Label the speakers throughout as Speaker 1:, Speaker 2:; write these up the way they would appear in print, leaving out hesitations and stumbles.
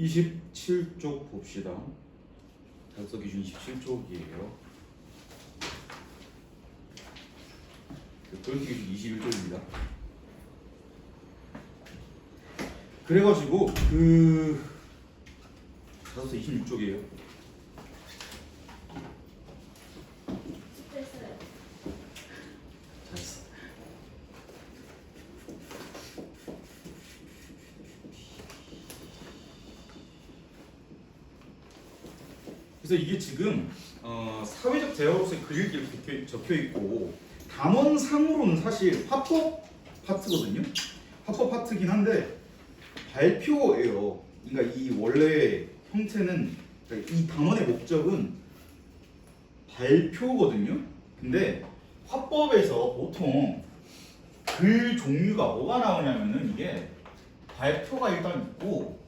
Speaker 1: 27쪽 봅시다. 작서 기준 27쪽이에요. 교육 기준 21쪽입니다. 그래가지고 작서 26쪽이에요.
Speaker 2: 됐어요.
Speaker 1: 잘했어. 그래서 이게 지금 사회적 대화로서의 글이 이렇게 적혀 있고 단원상으로는 사실 화법 파트거든요. 화법 파트긴 한데 발표예요. 그러니까 이 원래 형태는 그러니까 이 단원의 목적은 발표거든요. 근데 화법에서 보통 글 종류가 뭐가 나오냐면은 이게 발표가 일단 있고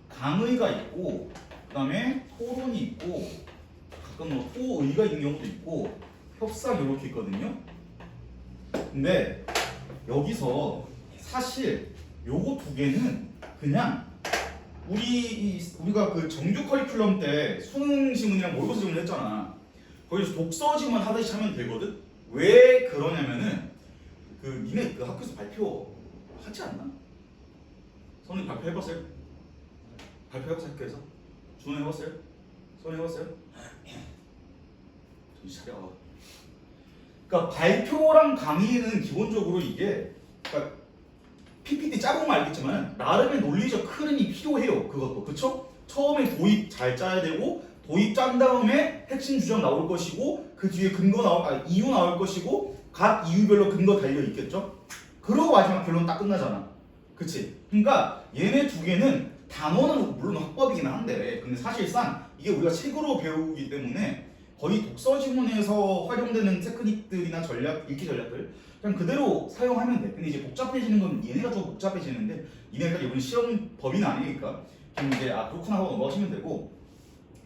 Speaker 1: 강의가 있고 그다음에 토론이 있고 가끔 뭐 토의가 있는 경우도 있고 협상 이렇게 있거든요. 근데 여기서 사실 요거 두 개는 그냥 우리가 그 정규 커리큘럼 때 수능 지문이랑 모의고사 지문 했잖아. 거기서 독서 지문 하듯이 하면 되거든. 왜 그러냐면은 니네 그 학교에서 발표 하지 않나? 선생님 발표 해봤어요? 발표해봤어요 학교에서? 준호 해봤어요? 선생님 해봤어요? 정신 차려. 그러니까 발표랑 강의는 기본적으로 이게 그러니까 PPT 짜보면 알겠지만 나름의 논리적 흐름이 필요해요. 그것도 그쵸? 처음에 도입 잘 짜야 되고 도입 짠 다음에 핵심 주장 나올 것이고 그 뒤에 이유 나올 것이고 각 이유별로 근거 달려 있겠죠? 그러고 마지막 결론 딱 끝나잖아. 그치? 그러니까 얘네 두 개는 단어는 물론 학법이긴 한데 근데 사실상 이게 우리가 책으로 배우기 때문에 거의 독서 지문에서 활용되는 테크닉들이나 읽기 전략들 그냥 그대로 사용하면 돼. 근데 이제 복잡해지는 건 얘네가 좀 복잡해지는데 얘네가 이번 시험 범위는 아니니까 좀 이제 그렇구나 하고 넘어가시면 되고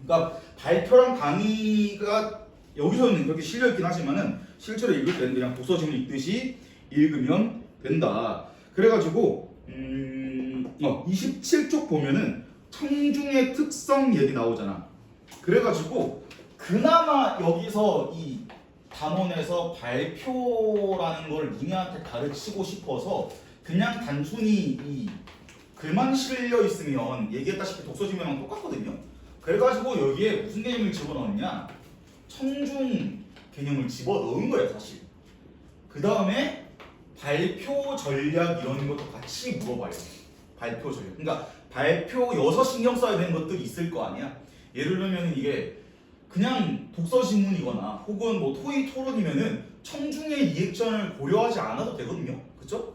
Speaker 1: 그러니까 발표랑 강의가 여기서는 이렇게 실려있긴 하지만은 실제로 읽을 때는 그냥 독서 지문 읽듯이 읽으면 된다. 그래가지고 27쪽 보면은 청중의 특성 얘기 나오잖아. 그래가지고 그나마 여기서 이 단원에서 발표라는 걸 니네한테 가르치고 싶어서 그냥 단순히 이 글만 실려 있으면 얘기했다시피 독서 지문이랑 똑같거든요. 그래가지고 여기에 무슨 개념을 집어넣었냐? 청중 개념을 집어넣은 거예요 사실. 그 다음에 발표 전략 이런 것도 같이 물어봐요. 발표 전략. 그러니까 발표여서 신경 써야 되는 것들이 있을 거 아니야. 예를 들면 이게 그냥 독서 지문이거나 혹은 뭐 토의 토론이면은 청중의 리액션을 고려하지 않아도 되거든요. 그쵸?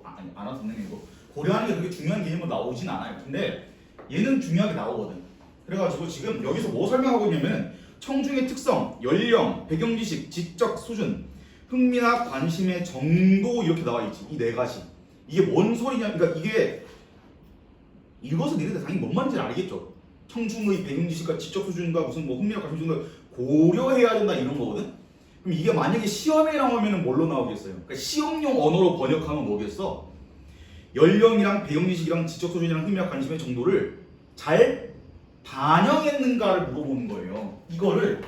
Speaker 1: 안 해도 되는 게 이거 고려하는 게 그렇게 중요한 개념으로 나오진 않아요. 근데 얘는 중요하게 나오거든. 그래가지고 지금 여기서 뭐 설명하고 있냐면 청중의 특성, 연령, 배경지식, 지적 수준, 흥미나 관심의 정도 이렇게 나와 있지. 이 네 가지. 이게 뭔 소리냐? 그러니까 이게 읽어서 니네들 당연히 뭔 말인지 알겠죠. 청중의 배경지식과 지적 수준과 무슨 뭐 흥미나 관심 정도 고려해야 된다 이런 거거든. 그럼 이게 만약에 시험에 나오면 뭘로 나오겠어요? 그러니까 시험용 언어로 번역하면 뭐겠어? 연령이랑 배경지식이랑 지적 수준이랑 흥미나 관심의 정도를 잘 반영했는가를 물어보는 거예요. 이거를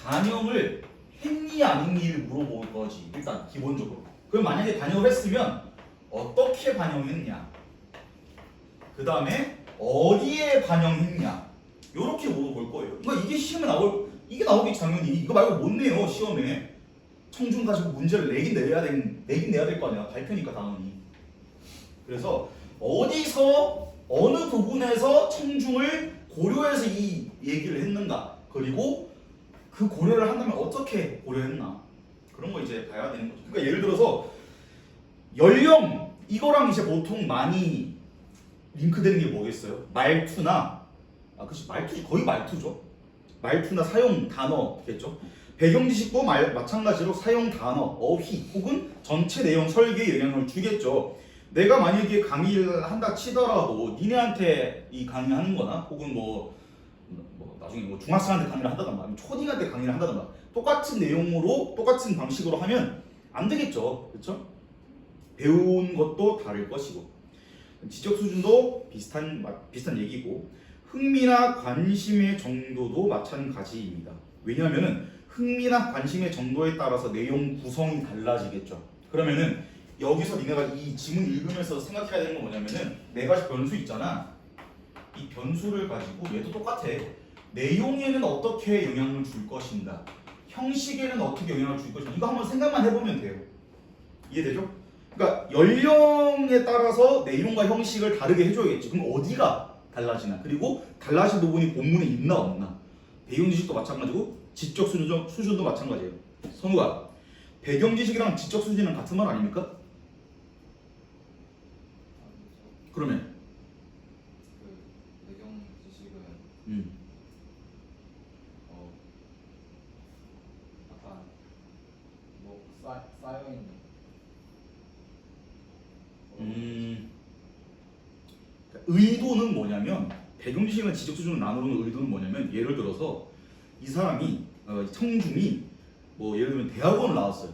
Speaker 1: 반영을 했니 안 했니를 물어볼 거지. 일단 기본적으로. 그럼 만약에 반영을 했으면 어떻게 반영했냐? 그 다음에 어디에 반영했냐? 요렇게 물어볼 거예요. 그러니까 이게 시험에 이게 나오겠지 당연히. 이거 말고 못 내요 시험에. 청중 가지고 문제를 내긴 내야 될 거 아니야. 발표니까 당연히. 그래서 어디서 어느 부분에서 청중을 고려해서 이 얘기를 했는가, 그리고 그 고려를 한다면 어떻게 고려했나, 그런 거 이제 봐야 되는 거죠. 그러니까 예를 들어서 연령 이거랑 이제 보통 많이 링크되는 게 뭐겠어요? 말투나 그치 말투지, 거의 말투죠. 말투나 사용 단어겠죠. 배경지식도 마찬가지로 사용 단어, 어휘 혹은 전체 내용 설계에 영향을 주겠죠. 내가 만약에 강의를 한다 치더라도 니네한테 이 강의하는 거나 혹은 뭐 나중에 뭐 중학생한테 강의를 한다던가 아니면 초딩한테 강의를 한다던가 똑같은 내용으로 똑같은 방식으로 하면 안 되겠죠. 그렇죠? 배운 것도 다를 것이고. 지적 수준도 비슷한 얘기고 흥미나 관심의 정도도 마찬가지입니다. 왜냐하면은 흥미나 관심의 정도에 따라서 내용 구성이 달라지겠죠. 그러면은 여기서 니네가 이 지문 읽으면서 생각해야 되는 건 뭐냐면은 네 가지 변수 있잖아. 이 변수를 가지고 얘도 똑같아. 내용에는 어떻게 영향을 줄 것인가, 형식에는 어떻게 영향을 줄 것인가, 이거 한번 생각만 해보면 돼요. 이해되죠? 그러니까 연령에 따라서 내용과 형식을 다르게 해줘야겠지. 그럼 어디가 달라지나, 그리고 달라진 부분이 본문에 있나 없나. 배경 지식도 마찬가지고 지적 수준도 마찬가지예요. 선우가 배경 지식이랑 지적 수준은 같은 말 아닙니까? 그러면
Speaker 2: 그 배경 지식은 약간 뭐 쌓여 있는
Speaker 1: 의도는 뭐냐면, 배경 지식이나 지적 수준을 나누는 의도는 뭐냐면, 예를 들어서 이 사람이 청중이 뭐 예를 들면 대학원을 나왔어요.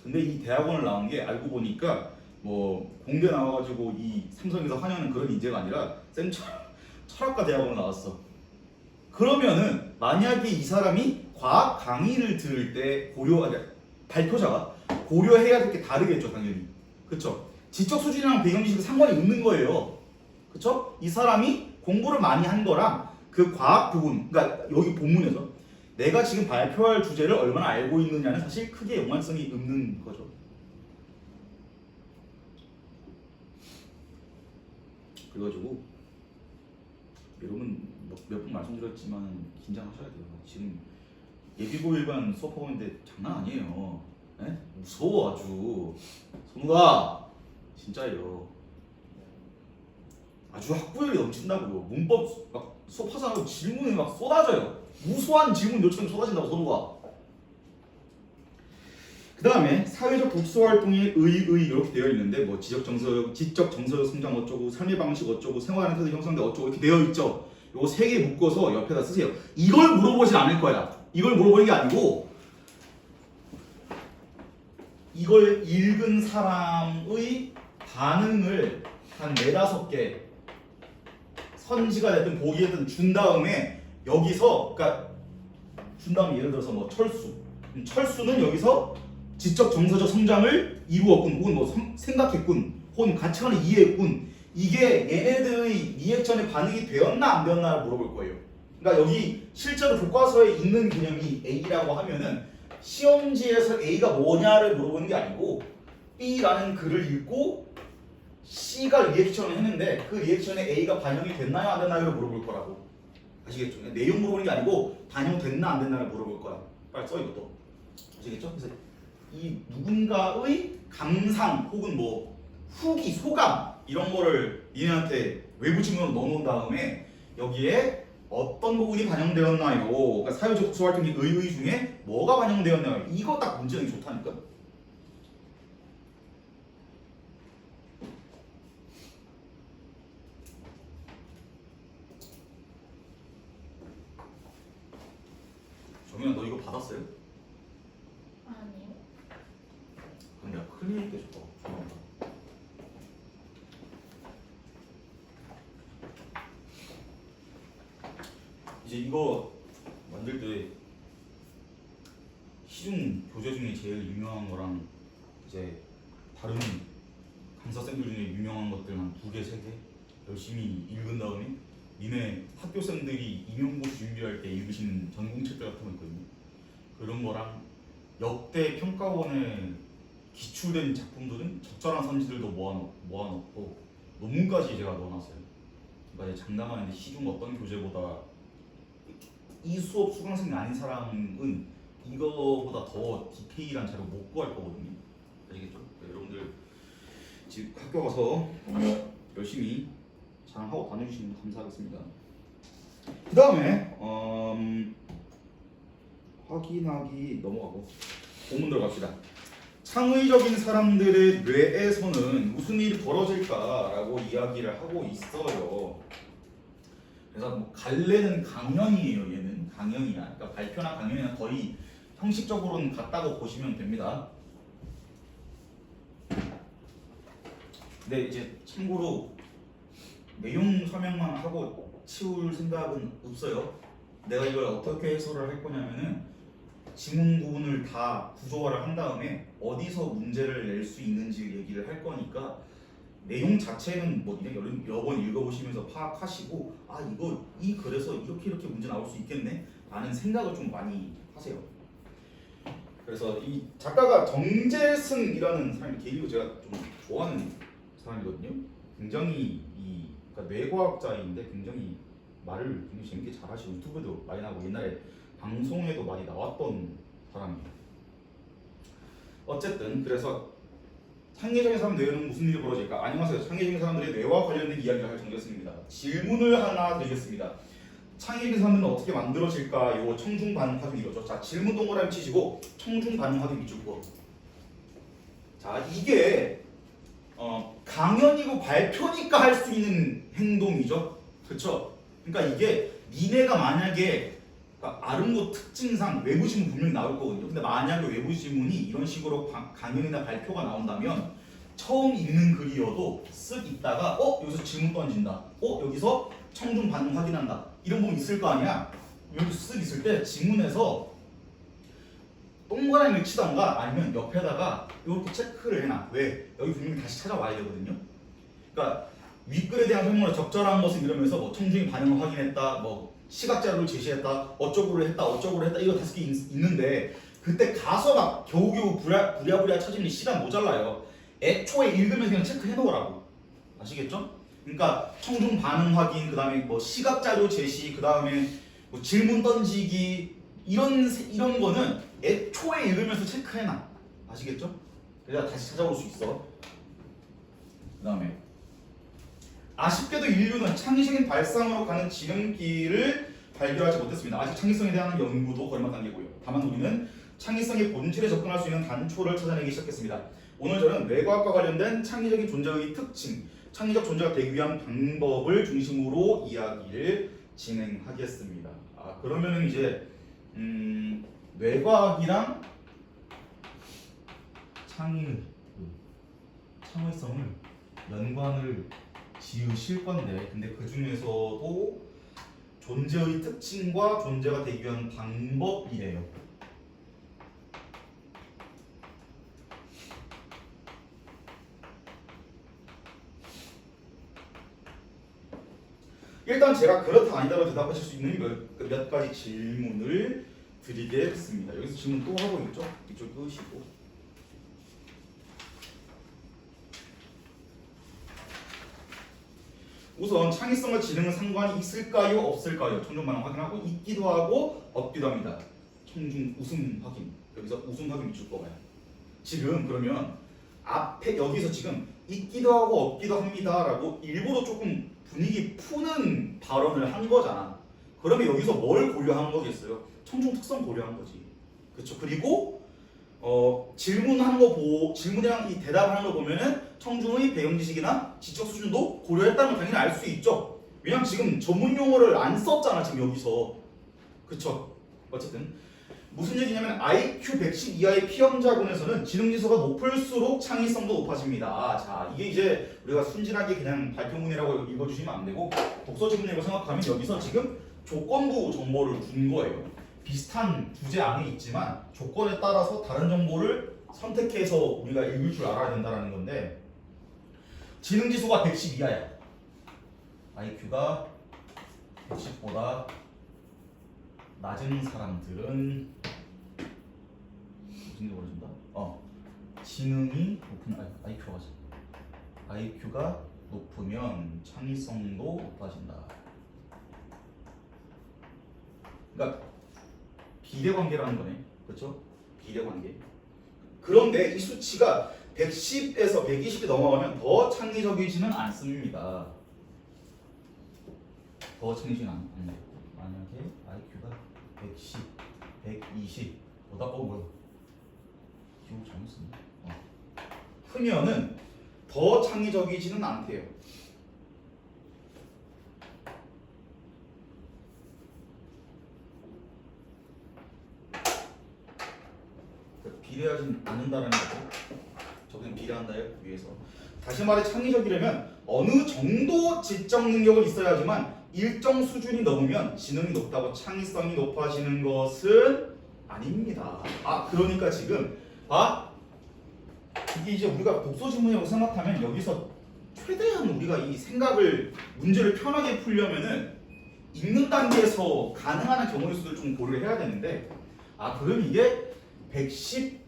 Speaker 1: 근데 이 대학원을 나온 게 알고 보니까 뭐 공대 나와가지고 이 삼성에서 환영하는 그런 인재가 아니라 쌤 철학과 대학원을 나왔어. 그러면은 만약에 이 사람이 과학 강의를 들을 때 발표자가 고려해야 될 게 다르겠죠, 당연히. 그쵸? 지적 수준이랑 배경 지식이 상관이 없는 거예요. 그쵸? 이 사람이 공부를 많이 한 거랑 그 과학 부분, 그러니까 여기 본문에서 내가 지금 발표할 주제를 얼마나 알고 있느냐는 사실 크게 연관성이 없는 거죠. 그래가지고 여러분 몇 번 말씀드렸지만 긴장하셔야 돼요. 지금 예비고 일반 수업하고 있는데 장난 아니에요. 에? 무서워 아주. 성우가 진짜예요. 아주 학구열이 넘친다고요. 문법 막 수업하자고 질문이 막 쏟아져요. 무수한 질문 요청이 쏟아진다고, 선우가. 그 다음에 사회적 독서 활동의 의의 이렇게 되어 있는데 뭐 지적 정서적 성장 어쩌고, 삶의 방식 어쩌고, 생활하는 태도 형성돼 어쩌고 이렇게 되어 있죠. 요거 세 개 묶어서 옆에다 쓰세요. 이걸 물어보진 않을 거야. 이걸 물어보는 게 아니고 이걸 읽은 사람의 반응을 한 4-5개 선지가 됐든 보기에든 준 다음에 여기서, 그러니까 준 다음에 예를 들어서 뭐 철수는 여기서 지적 정서적 성장을 이루었군, 혹은 뭐 생각했군, 혹은 가치관을 이해했군. 이게 얘네들의 리액션에 반응이 되었나 안 되었나를 물어볼 거예요. 그러니까 여기 실제로 교과서에 있는 개념이 A라고 하면은 시험지에서 A가 뭐냐를 물어보는 게 아니고 B라는 글을 읽고 C가 리액션을 했는데 그 리액션에 A가 반영이 됐나요 안 됐나요를 물어볼 거라고. 아시겠죠? 내용 물어보는 게 아니고 반영됐나 안 됐나를 물어볼 거야. 빨리 써 이것도. 아시겠죠? 그래서 이 누군가의 감상 혹은 뭐 후기, 소감 이런 거를 니네한테 외부 질문으로 넣어놓은 다음에 여기에 어떤 부분이 반영되었나요? 그러니까 사회적 독서 활동의 의의 중에 뭐가 반영되었나요? 이거 딱 문제 내기 좋다니까. 정민아, 너 이거 받았어요?
Speaker 3: 아니요.
Speaker 1: 그럼 내가 클릭해 줄까? 이제 이거 만들 때 시중 교재 중에 제일 유명한 거랑 이제 다른 강사쌤들 중에 유명한 것들 한 2개, 3개 열심히 읽은 다음에 니네 학교생들이 임용고시 준비할 때 읽으시는 전공책들 같은 거 있거든요. 그런 거랑 역대 평가원에 기출된 작품들은 적절한 선지들도 모아놓고 논문까지 제가 넣어놨어요. 그러니까 이제 장담하는데 시중 어떤 교재보다 이 수업 수강생이 아닌 사람은 이거보다 더 디테일한 자료 못 구할 거거든요. 아시겠죠? 여러분들 지금 학교 가서 열심히 자랑하고 다녀주시면 감사하겠습니다. 그 다음에 확인하기 넘어가고 본문 들어갑시다. 창의적인 사람들의 뇌에서는 무슨 일이 벌어질까라고 이야기를 하고 있어요. 그래서 뭐 갈래는 강연이에요. 얘는 강연이야. 그러니까 발표나 강연이나 거의 형식적으로는 같다고 보시면 됩니다. 근데 이제 참고로 내용 설명만 하고 치울 생각은 없어요. 내가 이걸 어떻게 해설을 할 거냐면은 지문 부분을 다 구조화를 한 다음에 어디서 문제를 낼 수 있는지 얘기를 할 거니까 내용 자체는 뭐 여러 번 읽어보시면서 파악하시고 아 이거 이 글에서 이렇게 문제 나올 수 있겠네 라는 생각을 좀 많이 하세요. 그래서 이 작가가 정재승이라는 사람이 개인적으로 제가 좀 좋아하는 사람이거든요. 굉장히 그러니까 뇌과학자인데 굉장히 말을 굉장히 재밌게 잘하시고 유튜브도 많이 나오고 옛날에 방송에도 많이 나왔던 사람이에요. 어쨌든 그래서 창의적인 사람 뇌에는 무슨 일이 벌어질까? 안녕하세요. 창의적인 사람들의 뇌와 관련된 이야기를 할 정재승입니다. 질문을 하나 드리겠습니다. 창의적인 사람들은 어떻게 만들어질까? 요 청중 반응 확인 이거죠. 자, 질문 동그라미 치시고 청중 반응 확인 밑줄 거. 자, 이게 강연이고 발표니까 할 수 있는 행동이죠. 그렇죠? 그러니까 이게 니네가 만약에 아름고 특징상 외부 지문 분명히 나올 거거든요. 근데 만약에 외부 지문이 이런 식으로 강연이나 발표가 나온다면 처음 읽는 글이어도 쓱 있다가 여기서 질문 던진다. 여기서 청중 반응 확인한다. 이런 부분 있을 거 아니야. 여기 쓱 있을 때 지문에서 동그라미를 치던가 아니면 옆에다가 이렇게 체크를 해놔. 왜? 여기 분명히 다시 찾아와야 되거든요. 그러니까 윗글에 대한 설명을 적절한 것을 이러면서 뭐 청중의 반응을 확인했다, 뭐 시각 자료를 제시했다, 어쩌고를 했다 이거 5개 있는데 그때 가서 막 겨우겨우 부랴부랴 찾으면 시간 모자라요. 애초에 읽으면서 그냥 체크해 놓으라고. 아시겠죠? 그러니까 청중 반응 확인, 그 다음에 뭐 시각 자료 제시, 그 다음에 뭐 질문 던지기 이런 거는 애초에 읽으면서 체크해놔. 아시겠죠? 그래야 다시 찾아올 수 있어. 그 다음에 아쉽게도 인류는 창의적인 발상으로 가는 지름길을 발견하지 못했습니다. 아직 창의성에 대한 연구도 거리만 단계고요. 다만 우리는 창의성의 본질에 접근할 수 있는 단초를 찾아내기 시작했습니다. 오늘 저는 뇌과학과 관련된 창의적인 존재의 특징, 창의적 존재가 되기 위한 방법을 중심으로 이야기를 진행하겠습니다. 그러면은 이제 뇌과학이랑 창의성을 연관을 지으실 건데, 근데 그 중에서도 존재의 특징과 존재가 되기 위한 방법이래요. 일단 제가 그렇다 아니다로 대답하실 수 있는 몇 가지 질문을 드리겠습니다. 여기서 질문 또 하고 있죠? 이쪽 끄시고. 우선 창의성과 지능은 상관이 있을까요? 없을까요? 청중 반응 확인하고 있기도 하고 없기도 합니다. 청중 웃음 확인. 여기서 웃음 확인 밑줄 거봐요. 지금 그러면 앞에 여기서 지금 있기도 하고 없기도 합니다라고 일부러 조금 분위기 푸는 발언을 한 거잖아. 그러면 여기서 뭘 고려한 거겠어요? 청중 특성 고려한 거지. 그렇죠? 그리고 질문하는 거 보고 질문이랑 이 대답하는 거 보면은 청중의 배경 지식이나 지적 수준도 고려했다는 걸 당연히 알 수 있죠. 왜냐면 지금 전문 용어를 안 썼잖아 지금 여기서. 그쵸? 어쨌든 무슨 얘기냐면 IQ 110 이하의 피험자군에서는 지능지수가 높을수록 창의성도 높아집니다. 자, 이게 이제 우리가 순진하게 그냥 발표문이라고 읽어주시면 안 되고 독서 지문이라고 생각하면 여기서 지금 조건부 정보를 준 거예요. 비슷한 주제 안에 있지만 조건에 따라서 다른 정보를 선택해서 우리가 읽을 줄 알아야 된다는 건데, 지능지수가 110 이하야. IQ가 110보다 낮은 사람들은 무슨 일이 벌어진다? 지능이 높은 IQ가 높으면 창의성도 높아진다. 그러니까 비례관계라는 거네. 그렇죠? 비례관계. 그런데 이 수치가 110에서 120이 넘어가면 더 창의적이지는 않습니다. 더 창의적이진 않아요. 만약에 IQ가 110, 120보다 뭐야? 기호 잘못 썼네. 크면은 더 창의적이지는 않대요. 비례하진 않는다는 거죠. 저기는 비례한다요 위에서. 다시 말해 창의적이려면 어느 정도 지적 능력은 있어야지만 일정 수준이 넘으면 지능이 높다고 창의성이 높아지는 것은 아닙니다. 그러니까 지금 이게 이제 우리가 독서 지문이라고 생각하면 여기서 최대한 우리가 이 생각을 문제를 편하게 풀려면은 읽는 단계에서 가능한 경우의 수를 좀 고려를 해야 되는데 그럼 이게 110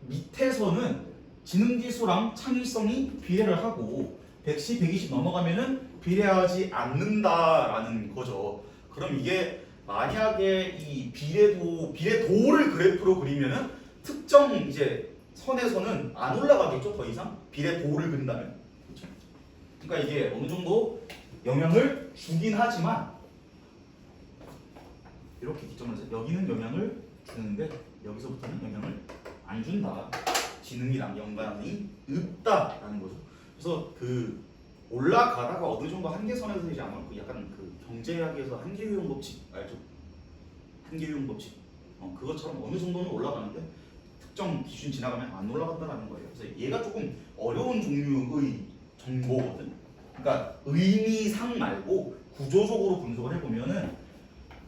Speaker 1: 밑에서는 지능지수랑 창의성이 비례를 하고 110, 120 넘어가면은 비례하지 않는다라는 거죠. 그럼 이게 만약에 이 비례도를 그래프로 그리면은 특정 이제 선에서는 안 올라가겠죠. 더 이상 비례도를 그린다면. 그렇죠? 그러니까 이게 어느 정도 영향을 주긴 하지만 이렇게 기점을 해서 여기는 영향을 주는데 여기서부터는 영향을 안 준다. 지능이랑 연관이 없다라는 거죠. 그래서 그 올라가다가 어느 정도 한계선에서 이제 아마 약간 그 경제학에서 한계유형 법칙 알죠? 한계유형 법칙. 그것처럼 어느 정도는 올라가는데 특정 기준 지나가면 안 올라간다라는 거예요. 그래서 얘가 조금 어려운 종류의 정보거든. 그러니까 의미상 말고 구조적으로 분석을 해보면은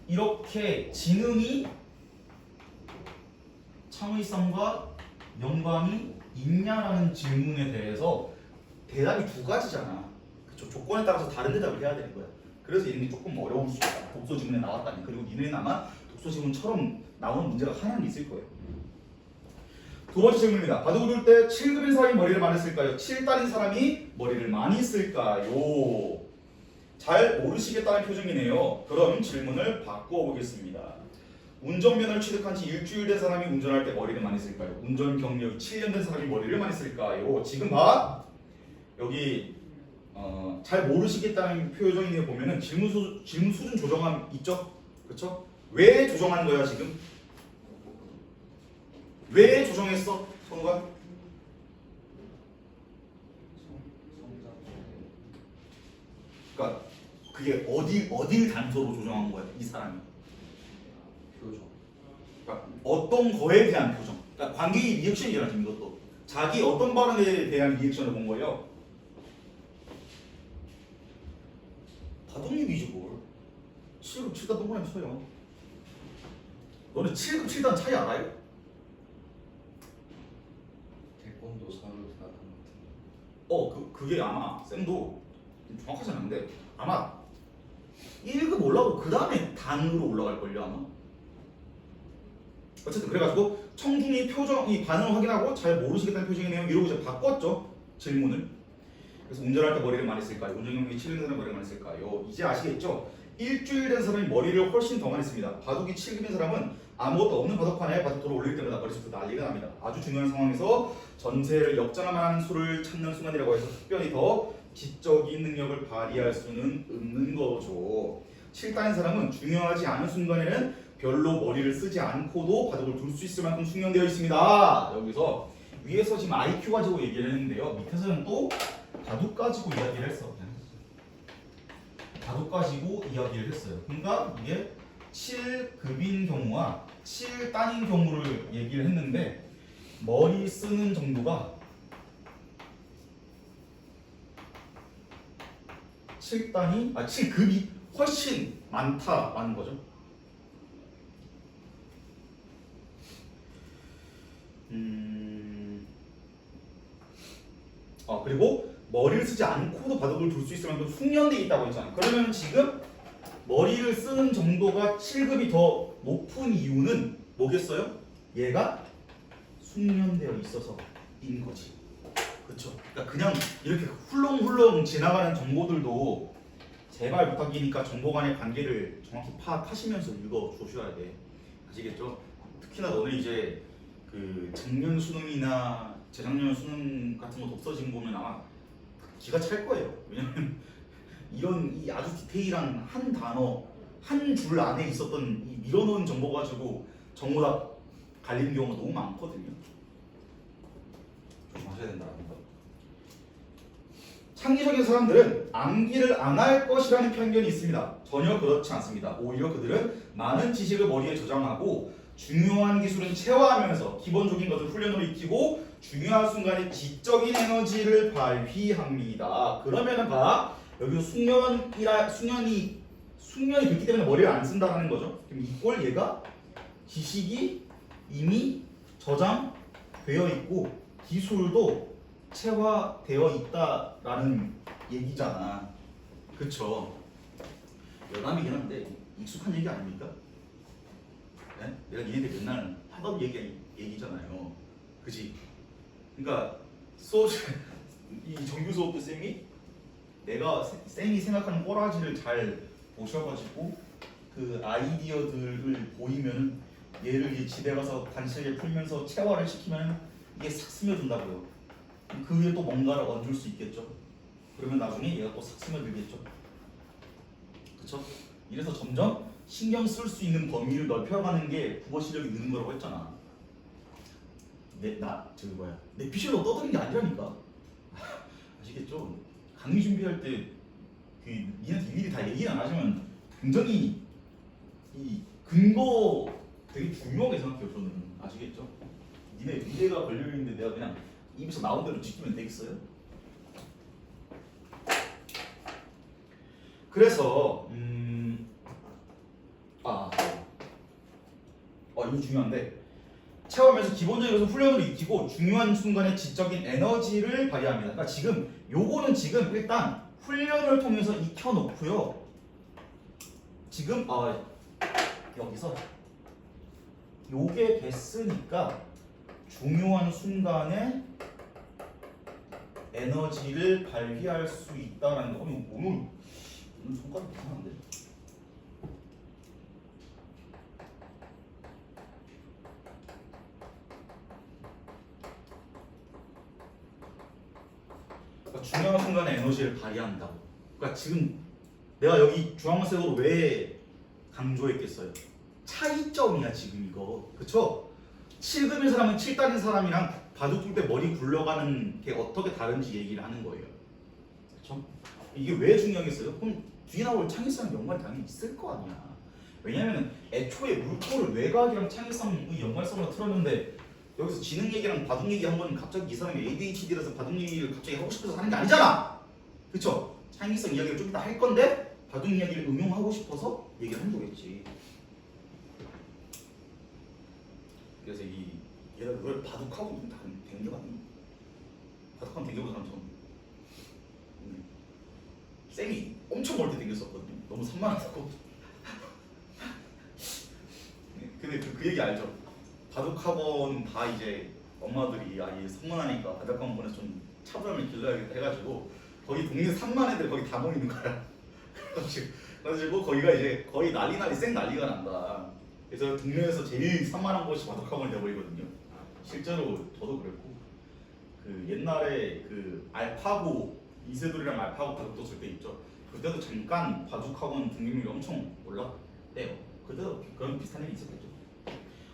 Speaker 1: 이렇게 지능이 창의성과 연관이 있냐라는 질문에 대해서 대답이 두 가지잖아. 그쵸? 조건에 따라서 다른 대답을 해야 되는 거야. 그래서 이런 게 조금 어려울 수 있다. 독서 지문에 나왔다니. 그리고 니네는 아마 독서 지문처럼 나오는 문제가 하나는 있을 거예요. 두 번째 질문입니다. 바둑을 둘 때 7급인 사람이 머리를 많이 쓸까요? 7단인 사람이 머리를 많이 쓸까요? 잘 모르시겠다는 표정이네요. 그럼 질문을 바꾸어 보겠습니다. 운전면허를 취득한 지 일주일 된 사람이 운전할 때 머리를 많이 쓸까요? 운전 경력이 7년 된 사람이 머리를 많이 쓸까요? 지금 여기 잘 모르시겠다는 표정이네 보면은 질문 수준 조정함 있죠? 그렇죠? 왜 조정한 거야 지금? 왜 조정했어? 선우가? 그러니까 그게 어딜 단서로 조정한 거야 이 사람이?
Speaker 2: 표정.
Speaker 1: 그러니까 어떤 거에 대한 표정. 그러니까 관계의 리액션이잖아 지금 이것도. 자기 어떤 발언에 대한 리액션을 본 거예요. 바둑님이지 뭘. 7급 7단 동그라미 쳐요. 너는 7급 7단 차이 알아요?
Speaker 2: 태권도 사를 사람 같은.
Speaker 1: 그게 아마 쌤도 정확하지 않은데 아마 1급 올라오고 그 다음에 단으로 올라갈걸요 아마. 어쨌든 그래가지고 청중이 이 반응을 확인하고 잘 모르시겠다는 표정이네요 이러고 이제 바꿨죠 질문을. 그래서 운전할 때 머리를 많이 쓸까요? 운전 경력이 7년 된 사람이 머리를 많이 쓸까요? 이제 아시겠죠? 일주일 된 사람이 머리를 훨씬 더 많이 씁니다. 바둑이 7급인 사람은 아무것도 없는 바둑판에 바둑돌을 올릴 때마다 머릿속도 난리가 납니다. 아주 중요한 상황에서 전세를 역전할 만한 수를 찾는 순간이라고 해서 특별히 더 지적인 능력을 발휘할 수는 없는 거죠. 7단인 사람은 중요하지 않은 순간에는 별로 머리를 쓰지 않고도 바둑을 둘 수 있을 만큼 숙련되어 있습니다. 여기서 위에서 지금 IQ 가지고 얘기를 했는데요. 밑에서는 또 바둑 가지고 이야기를 했어. 바둑 가지고 이야기를 했어요. 그러니까 이게 7급인 경우와 7단인 경우를 얘기를 했는데 머리 쓰는 정도가 7급이 훨씬 많다라는 거죠. 그리고 머리를 쓰지 않고도 바둑을 둘 수 있을 만큼 숙련되어 있다고 했잖아요. 그러면 지금 머리를 쓰는 정도가 7급이 더 높은 이유는 뭐겠어요? 얘가 숙련되어 있어서인 거지. 그렇죠? 그러니까 그냥 이렇게 훌렁훌렁 지나가는 정보들도 제발 부탁이니까 정보 간의 관계를 정확히 파악하시면서 읽어 주셔야 돼. 아시겠죠? 특히나 너네 이제 그 작년 수능이나 재작년 수능 같은 거 독서진 보면 아마 기가 찰 거예요. 왜냐면 이런 이 아주 디테일한 한 단어 한 줄 안에 있었던 이 밀어넣은 정보 가지고 정보답 갈리는 경우가 너무 많거든요. 조심하셔야 된다는 거. 창의적인 사람들은 암기를 안 할 것이라는 편견이 있습니다. 전혀 그렇지 않습니다. 오히려 그들은 많은 지식을 머리에 저장하고 중요한 기술은 체화하면서 기본적인 것을 훈련으로 익히고 중요한 순간에 지적인 에너지를 발휘합니다. 그러면은 봐 여기 숙련이 됐기 때문에 머리를 안 쓴다는 거죠. 그럼 이꼴 얘가 지식이 이미 저장되어 있고 기술도 체화되어 있다라는 얘기잖아. 그쵸? 여담이긴 한데 익숙한 얘기 아닙니까? 네? 내가 니네들 맨날 하던 얘기잖아요. 그지? 그러니까 이 정규 수업도 쌤이 내가 쌤이 생각하는 꼬라지를 잘 보셔가지고 그 아이디어들을 보이면 얘를 이제 집에 가서 간단하게 풀면서 체화를 시키면 이게 싹 스며든다고요. 그 위에 또 뭔가를 얹을 수 있겠죠. 그러면 나중에 얘가 또 싹 스며들겠죠. 그쵸? 이래서 점점 신경 쓸 수 있는 범위를 넓혀가는 게 국어 실력이 느는 거라고 했잖아. 내 피셜로 떠드는 게 아니라니까. 아시겠죠? 강의 준비할 때 니한테 일일이 다 얘기 안 하시면 굉장히 이 근거 되게 중요하게 생각해요. 저는. 아시겠죠? 니네 미래가 걸려있는데 내가 그냥 입에서 나온 대로 지키면 되겠어요? 그래서 이거 중요한데 체험에서 기본적으로 훈련을 익히고 중요한 순간에 지적인 에너지를 발휘합니다. 그러니까 요거는 지금 일단 훈련을 통해서 익혀놓고요. 지금 여기서 요게 됐으니까 중요한 순간에 에너지를 발휘할 수 있다라는 거. 오늘 손가락 이상한데. 그러니까 중요한 순간에 에너지를 발휘한다고. 그러니까 지금 내가 여기 주황색으로 왜 강조했겠어요? 차이점이야 지금 이거. 그쵸? 7금인 사람은 7달인 사람이랑 바둑 둘 때 머리 굴러가는 게 어떻게 다른지 얘기를 하는 거예요. 그쵸? 이게 왜 중요하겠어요? 그럼 뒤에 나올 창의성 연관이 당연히 있을 거 아니야. 왜냐면 애초에 물꼬를 외곽이랑 창의성의 연관성으로 틀었는데 여기서 지능 얘기랑 바둑 얘기 한 번 갑자기 이 사람이 ADHD라서 바둑 얘기를 갑자기 하고 싶어서 하는 게 아니잖아. 그쵸? 창의성 이야기를 좀 이따 할 건데 바둑 이야기를 응용하고 싶어서 얘기를 한 거겠지. 그래서 얘가 왜 바둑하고 좀 다른 댕겨봤니? 바둑하면 댕겨본 사람 처음. 쌤이 엄청 멀리 댕겼었거든요. 너무 산만하다고. 근데 그 얘기 알죠? 바둑학원 다 이제 엄마들이 아예 성문하니까 바둑학원에서 좀 차분함을 길러야겠다 해가지고 거기 동네 산만 애들 거기 다 모이는 거야. 그래가지고 거기가 이제 거의 난리 쌩 난리가 난다. 그래서 동네에서 제일 산만한 곳이 바둑학원이 되어버리거든요. 실제로 저도 그랬고 그 옛날에 그 알파고 이세돌이랑 알파고 바둑 뒀을 때 있죠. 그때도 잠깐 바둑학원 등록률이 엄청 올랐대요. 그때도 그런 비슷한 일이 있었겠죠.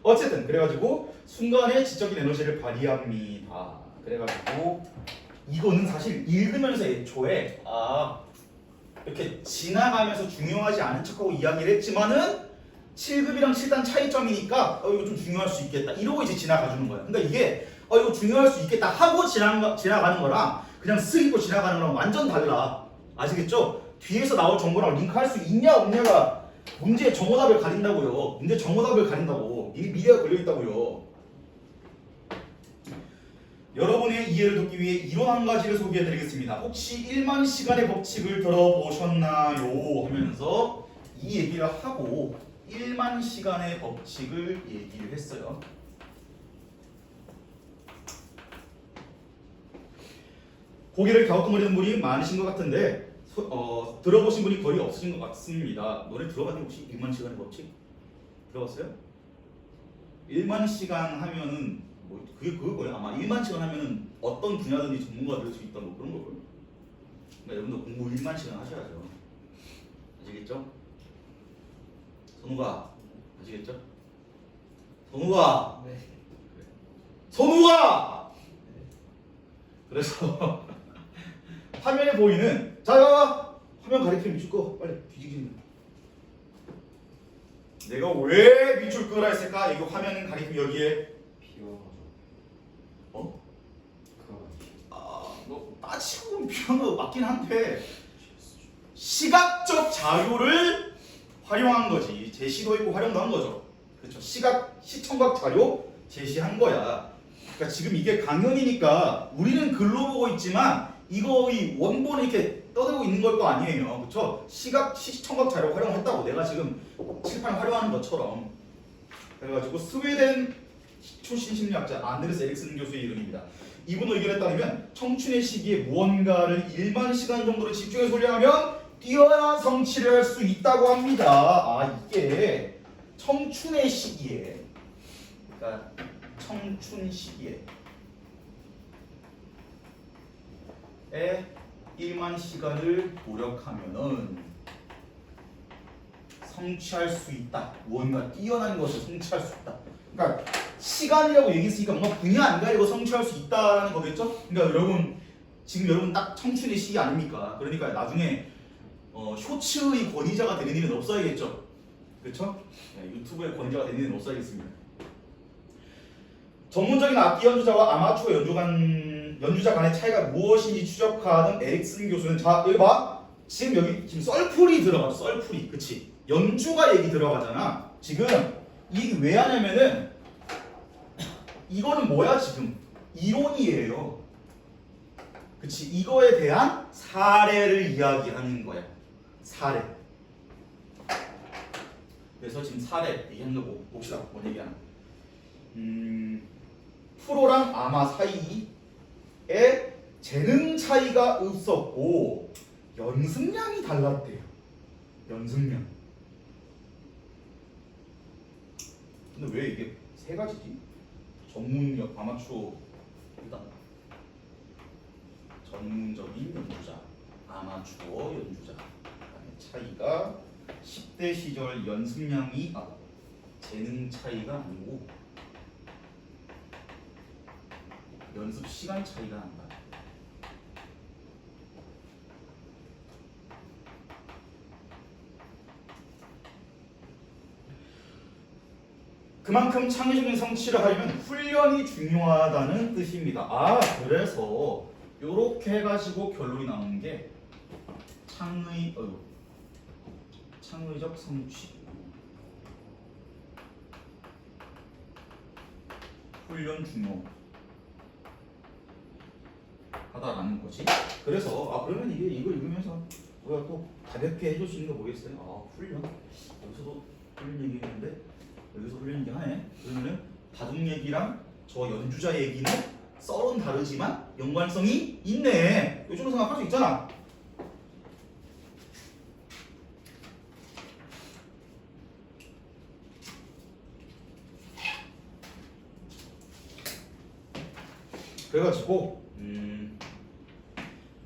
Speaker 1: 어쨌든 그래가지고 순간에 지적인 에너지를 발휘합니다. 그래가지고 이거는 사실 읽으면서 애초에 이렇게 지나가면서 중요하지 않은 척하고 이야기를 했지만은 7급이랑 7단 차이점이니까 이거 좀 중요할 수 있겠다 이러고 이제 지나가주는 거야. 그러니까 이게 이거 중요할 수 있겠다 하고 지나가는 거랑 그냥 쓱 읽고 지나가는 거랑 완전 달라. 아시겠죠? 뒤에서 나올 정보랑 링크할 수 있냐 없냐가 문제의 정오답을 가린다고요. 문제 정오답을 가린다고. 미래가 걸려있다고요. 여러분의 이해를 돕기 위해 이론 한 가지를 소개해드리겠습니다. 혹시 1만 시간의 법칙을 들어보셨나요? 하면서 이 얘기를 하고 1만 시간의 법칙을 얘기를 했어요. 고개를 갸우뚱거리는 분이 많으신 것 같은데 들어보신 분이 거의 없으신 것 같습니다. 노래 들어봤니 혹시 1만 시간의 법칙? 들어봤어요? 1만 시간 하면은 뭐 그걸 거예요. 아마 1만 시간 하면은 어떤 분야든지 전문가가 될 수 있다 뭐 그런 거고요. 그러니까 여러분도 공부 1만 시간 하셔야죠. 아시겠죠? 선우가 아시겠죠? 선우가
Speaker 2: 네.
Speaker 1: 선우가 그래서 화면에 보이는 자 화면 가리키면 미칠 거 빨리 뒤지기. 내가 왜 미칠 거라 했을까? 이거 화면 가리키면 여기에
Speaker 2: 비워가지고.
Speaker 1: 따지고 보면 맞긴 한데 시각적 자료를 활용한 거지. 제시도 있고 활용도 한 거죠. 그렇죠. 시청각 자료 제시한 거야. 그러니까 지금 이게 강연이니까 우리는 글로 보고 있지만 이거 이 원본을 이렇게 떠들고 있는 걸 거 아니에요. 그렇죠? 시청각 자료 활용했다고 내가 지금 칠판 활용하는 것처럼. 그래가지고 스웨덴 출신 심리학자 안드레스 에릭슨 교수의 이름입니다. 이분 의견에 따르면 청춘의 시기에 무언가를 1만 시간 정도를 집중해서 훈련하면 뛰어난 성취를 할 수 있다고 합니다. 아 이게 청춘의 시기에, 그러니까 청춘 시기에 1만 시간을 노력하면은 성취할 수 있다. 무언가 뛰어난 것을 성취할 수 있다. 그러니까 시간이라고 얘기했으니까 뭔가 분야 안 가리고 성취할 수 있다라는 거겠죠? 그러니까 여러분 지금 여러분 딱 청춘의 시기 아닙니까? 그러니까 나중에 쇼츠의 권위자가 되는 일은 없어야겠죠? 그렇죠? 네, 유튜브의 권위자가 되는 일은 없어야겠습니다. 전문적인 악기 연주자와 아마추어 연주자 간의 차이가 무엇인지 추적하던 에릭슨 교수는 자 여기 봐. 지금 여기 썰풀이 들어가죠. 썰풀이. 그치? 연주가 얘기 들어가잖아. 지금 이게 왜 하냐면은 이거는 뭐야 지금? 이론이에요. 그치? 이거에 대한 사례를 이야기하는 거야. 사례. 그래서 지금 사례 얘기하는 거 봅시다. 뭐 얘기하나? 프로랑 아마 사이에 재능 차이가 없었고 연습량이 달랐대요. 연습량. 근데 왜 이게 세 가지지? 전문력, 아마추어, 일단 전문적인 연주자, 아마추어 연주자 차이가 10대 시절 연습량이 재능 차이가 아니고 연습 시간 차이가 난다. 그만큼 창의적인 성취를 하려면 훈련이 중요하다는 뜻입니다. 아 그래서 이렇게 해가지고 결론이 나오는 게 창의적 성취 훈련 중요하다라는 거지. 그래서 그러면 이거 읽으면서 우리가 또 가볍게 해줄 수 있는 거 뭐겠어요? 훈련 여기서도 훈련 얘기했는데 여기서 훈련 얘기하네. 그러면은 바둑 얘기랑 저 연주자 얘기는 썰은 다르지만 연관성이 있네. 이 정도 생각할 수 있잖아. 그래가지고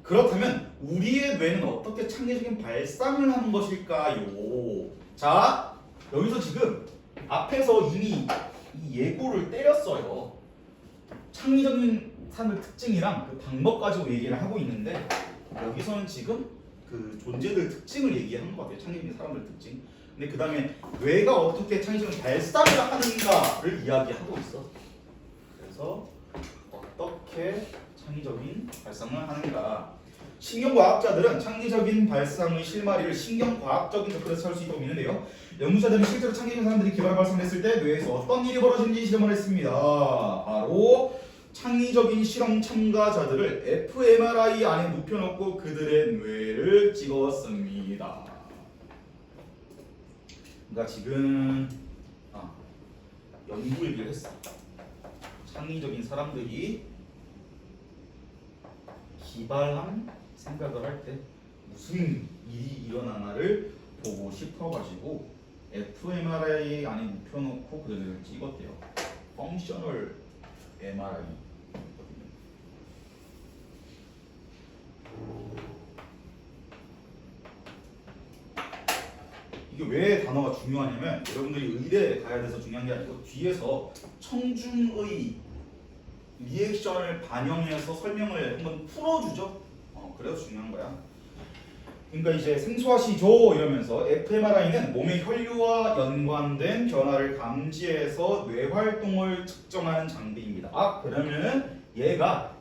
Speaker 1: 그렇다면 우리의 뇌는 어떻게 창의적인 발상을 하는 것일까요? 자 여기서 지금 앞에서 이미 이 예고를 때렸어요. 창의적인 사람의 특징이랑 그 방법 가지고 얘기를 하고 있는데 여기서는 지금 그 존재들 특징을 얘기하는 것 같아요. 창의적인 사람들 특징. 근데 그 다음에 뇌가 어떻게 창의적인 발상을 하는가를 이야기하고 있어. 그래서 어떻게 창의적인 발상을 하는가. 신경과학자들은 창의적인 발상의 실마리를 신경과학적인 접근에서 찾을 수 있다고 믿는데요. 연구자들은 실제로 창의적인 사람들이 개발 발상을 했을 때 뇌에서 어떤 일이 벌어지는지 실험을 했습니다. 바로 창의적인 실험 참가자들을 fMRI 안에 눕혀놓고 그들의 뇌를 찍었습니다. 그러니까 지금 연구 얘기를 했어. 창의적인 사람들이 기발한 생각을 할 때 무슨 일이 일어나나를 보고 싶어가지고 fMRI 안에 눕혀놓고 그들을 찍었대요. 펑셔널 MRI. 이게 왜 단어가 중요하냐면 여러분들이 의대에 가야 돼서 중요한 게 아니고 뒤에서 청중의 리액션을 반영해서 설명을 한번 풀어주죠. 그래서 중요한 거야. 그러니까 이제 생소하시죠 이러면서 fMRI는 몸의 혈류와 연관된 변화를 감지해서 뇌 활동을 측정하는 장비입니다. 그러면은 얘가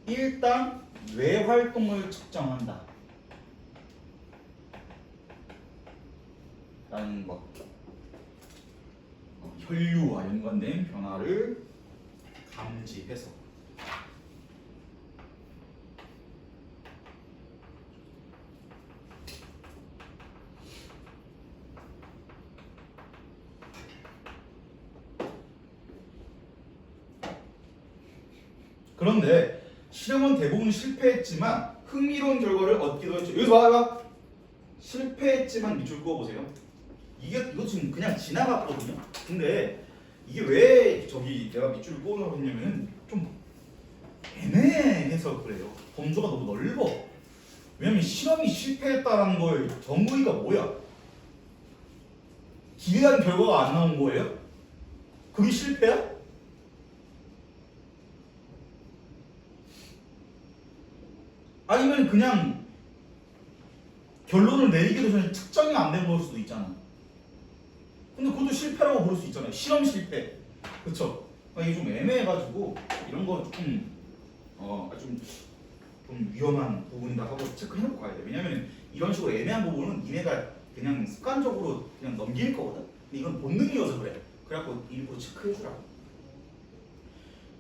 Speaker 1: 일단 뇌 활동을 측정한다 라는 것. 혈류와 연관된 변화를 감지해서 그런데 실험은 대부분 실패했지만 흥미로운 결과를 얻기도 했죠. 여기서 봐봐. 실패했지만 밑줄 그어보세요. 이거 지금 그냥 지나갔거든요. 근데 이게 왜 저기 내가 밑줄을 그어놓으라고 했냐면은 좀 애매해서 그래요. 범주가 너무 넓어. 왜냐면 실험이 실패했다는 걸 정의가 뭐야? 기대한 결과가 안 나온 거예요? 그게 실패야? 아니면 그냥 결론을 내리기도 전에 측정이 안 된 걸 수도 있잖아. 근데 그것도 실패라고 부를 수 있잖아요. 실험 실패. 그쵸? 이게 좀 애매해가지고 이런 거 조금 좀 위험한 부분이다 하고 체크해놓고 가야 돼. 왜냐면 이런 식으로 애매한 부분은 니네가 그냥 습관적으로 그냥 넘길 거거든. 근데 이건 본능이어서 그래. 그래갖고 일부러 체크해주라고.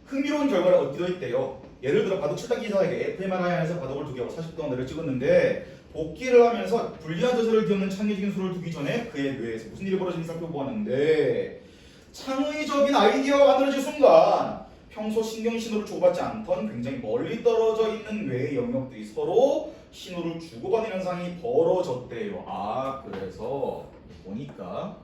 Speaker 1: 흥미로운 결과를 얻기도 했대요. 예를 들어 바둑 칠다 기사에게 FMRI 안에서 바둑을 2개하고 40도 내를 찍었는데 복기를 하면서 불리한 자세를 기억는 창의적인 수를 두기 전에 그의 뇌에서 무슨 일이 벌어지는지 살펴보았는데 창의적인 아이디어가 만들어질 순간 평소 신경 신호를 주고받지 않던 굉장히 멀리 떨어져 있는 뇌의 영역들이 서로 신호를 주고받는 현상이 벌어졌대요. 아, 그래서 보니까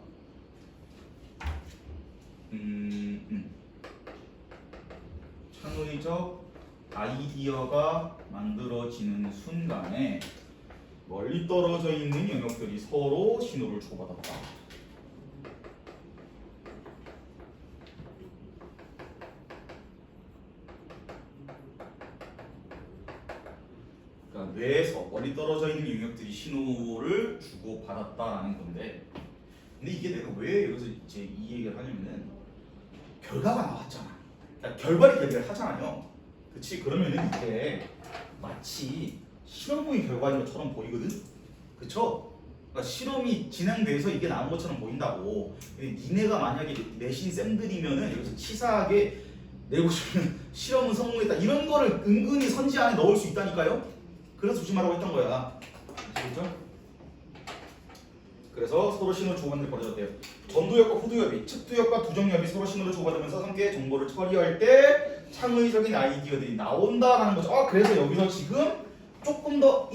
Speaker 1: 창의적 아이디어가 만들어지는 순간에 멀리 떨어져 있는 영역들이 서로 신호를 주고받았다. 그러니까 뇌에서 멀리 떨어져 있는 영역들이 신호를 주고받았다라는 건데, 근데 이게 내가 왜 여기서 이제 이 얘기를 하냐면은 결과가 나왔잖아. 그러니까 결과를 얘기를 하잖아요. 그치? 그러면은 이게 마치 실험의 결과인 것처럼 보이거든? 그쵸? 그러니까 실험이 진행돼서 이게 나온 것처럼 보인다고. 니네가 만약에 내신 쌤들이면은 여기서 치사하게 내고 싶은 실험은 성공했다 이런 거를 은근히 선지 안에 넣을 수 있다니까요? 그래서 조심하라고 했던 거야. 아시겠죠? 그래서 서로 신호를 주고받는 게 벌어졌대요. 전두엽과 후두엽이, 측두엽과 두정엽이 서로 신호를 주고받으면서 함께 정보를 처리할 때 창의적인 아이디어들이 나온다라는 거죠. 그래서 여기서 지금 조금 더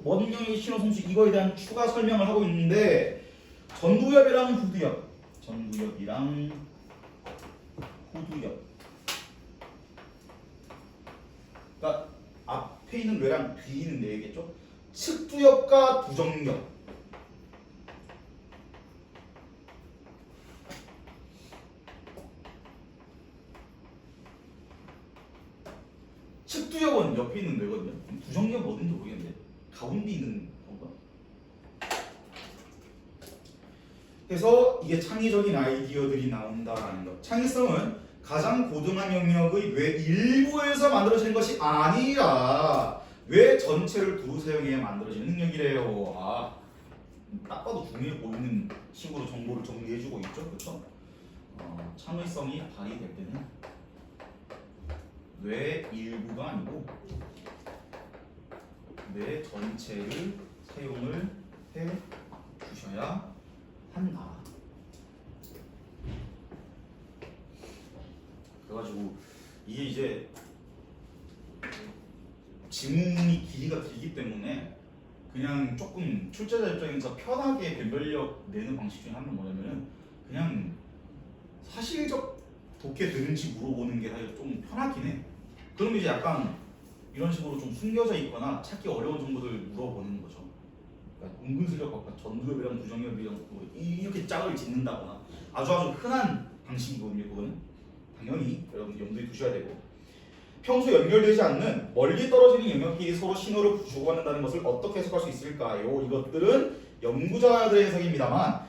Speaker 1: 원형의 신호 성수 이거에 대한 추가 설명을 하고 있는데 전두엽이랑 후두엽, 전두엽이랑 후두엽. 그러니까 앞에 있는 뇌랑 뒤에 있는 뇌겠죠. 측두엽과 두정엽. 측두엽은 옆에 있는 뇌거든요. 두정엽 어딘지 모르겠는데 가운데 있는 건가? 그래서 이게 창의적인 아이디어들이 나온다라는 것. 창의성은 가장 고등한 영역의 뇌 일부에서 만들어지는 것이 아니라 뇌 전체를 두루 사용해야 만들어지는 능력이래요. 딱 봐도 중요해 보이는 식으로 정보를 정리해주고 있죠, 그렇죠? 창의성이 발휘될 때는 뇌 일부가 아니고 뇌 전체를 사용을 해 주셔야 한다. 그래가지고 이게 이제 지문이 길이가 길기 때문에 그냥 조금 출제자 입장에서 편하게 변별력 내는 방식 중에 하나는 뭐냐면은 그냥 사실적 독해 되는지 물어보는 게 사실 좀 편하긴 해. 그럼 이제 약간 이런 식으로 좀 숨겨져 있거나 찾기 어려운 정보들 물어보는 거죠. 그러니까 은근슬쩍 아까 전두엽이랑 두정엽이랑 이렇게 짝을 짓는다거나 아주 흔한 방식이거든요. 그거는 당연히 여러분 염두에 두셔야 되고, 평소 연결되지 않는 멀리 떨어지는 영역끼리 서로 신호를 주고받는다는 것을 어떻게 해석할 수 있을까요? 이것들은 연구자들의 해석입니다만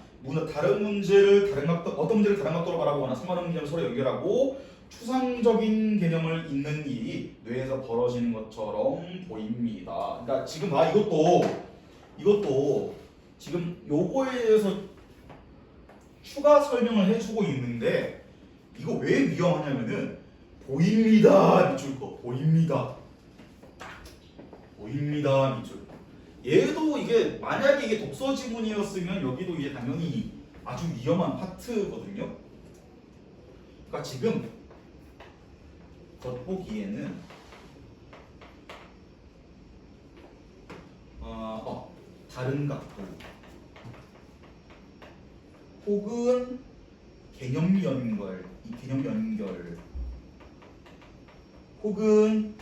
Speaker 1: 다른 문제를 다른 각도 어떤 문제를 다른 각도로 바라보거나 상관없는 개념을 서로 연결하고 추상적인 개념을 잇는 일이 뇌에서 벌어지는 것처럼 보입니다. 그러니까 지금 봐 이것도 지금 요거에 대해서 추가 설명을 해주고 있는데 이거 왜 위험하냐면은 보입니다 밑줄 거 보입니다 밑줄 얘도 이게 만약에 이게 독서 지문이었으면 여기도 이제 당연히 아주 위험한 파트거든요. 그러니까 지금 겉보기에는 다른 각도 혹은 개념 연결, 이 개념 연결 혹은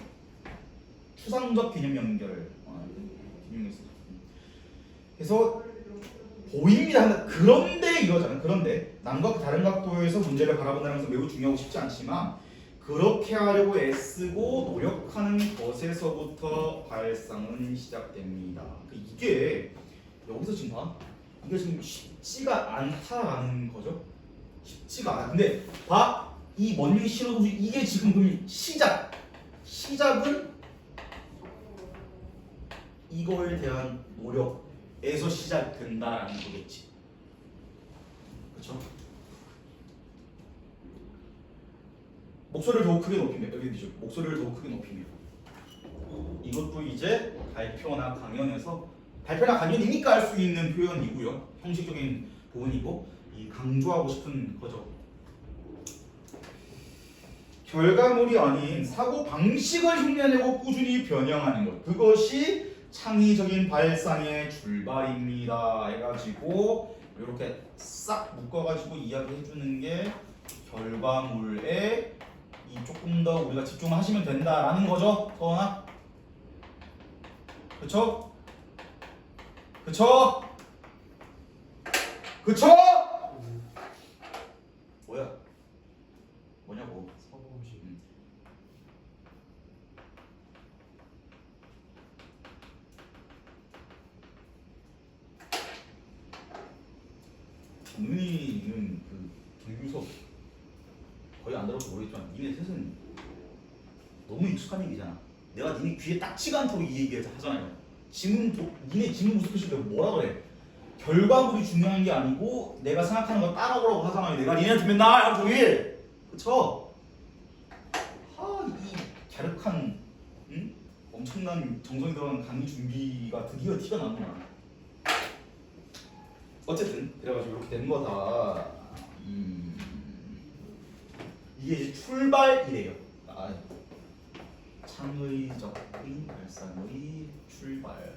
Speaker 1: 추상적 개념 연결 그래서 보입니다. 그런데 이거잖아. 그런데 남과 다른 각도에서 문제를 바라본다는 것은 매우 중요하고 쉽지 않지만 그렇게 하려고 애쓰고 노력하는 것에서부터 발상은 시작됩니다. 이게 여기서 지금 봐. 이게 지금 쉽지가 않다라는 거죠. 쉽지가 않아. 근데 봐. 이 먼 신호도 이게 지금 그럼 시작은 이거에 대한 노력에서 시작된다라는 거겠지. 그렇죠? 목소리를 더욱 크게 높이면 여기 목소리를 더욱 크게 높이면 이것도 이제 발표나 강연이니까 할 수 있는 표현이고요. 형식적인 부분이고 이 강조하고 싶은 거죠. 결과물이 아닌 사고 방식을 흉내내고 꾸준히 변형하는 것 그것이 창의적인 발상의 출발입니다. 해가지고 이렇게 싹 묶어가지고 이야기해주는 게 결과물에 이 조금 더 우리가 집중하시면 된다라는 거죠. 서원아, 그쵸? 뭐냐고?
Speaker 2: 사고방식.
Speaker 1: 정민이는 그 정규 수업 거의 안 들어서 모르겠지만 니네 셋은 너무 익숙한 얘기잖아. 내가 니네 귀에 딱지가 않도록 이 얘기 하잖아요. 니네 지문 무슨 표시 뭐라 그래? 결과물이 중요한 게 아니고 내가 생각하는 거 따라오라고 하잖아요. 내가 니네한테 맨날 하루 종일 그쵸? 이 갸륵한 엄청난 정성이 들어간 강의 준비가 드디어 티가 나구나. 어쨌든 그래가지고 이렇게 된 거다. 이게 이제 출발이래요. 창의적인 발상의 출발.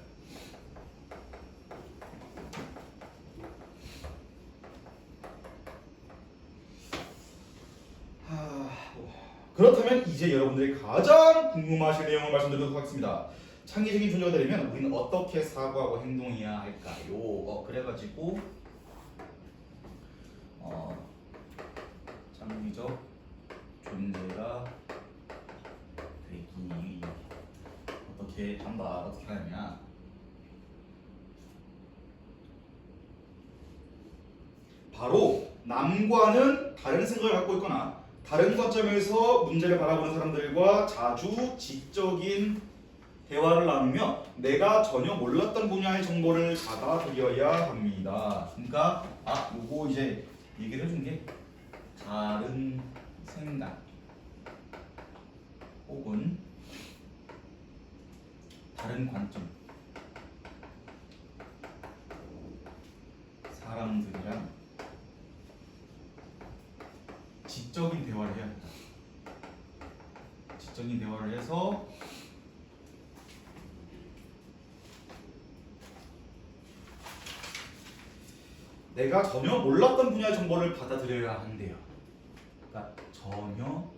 Speaker 1: 그렇다면 이제 여러분들이 가장 궁금하실 내용을 말씀드리도록 하겠습니다. 창의적인 존재가 되려면 우리는 어떻게 사고하고 행동해야 할까요? 그래가지고 창의적 존재가 되기 어떻게 하느냐? 바로 남과는 다른 생각을 갖고 있거나 다른 관점에서 문제를 바라보는 사람들과 자주 지적인 대화를 나누며 내가 전혀 몰랐던 분야의 정보를 받아들여야 합니다. 그러니까 요거 이제 얘기를 해준 게 다른 생각 혹은 다른 관점 사람들이랑 지적인 대화를 해야 한다. 지적인 대화를 해서 내가 전혀 몰랐던 분야의 정보를 받아들여야 한대요. 그러니까 전혀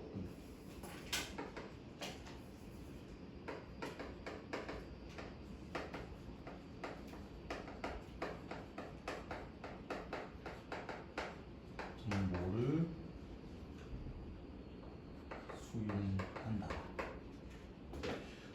Speaker 1: 정보를 수용한다.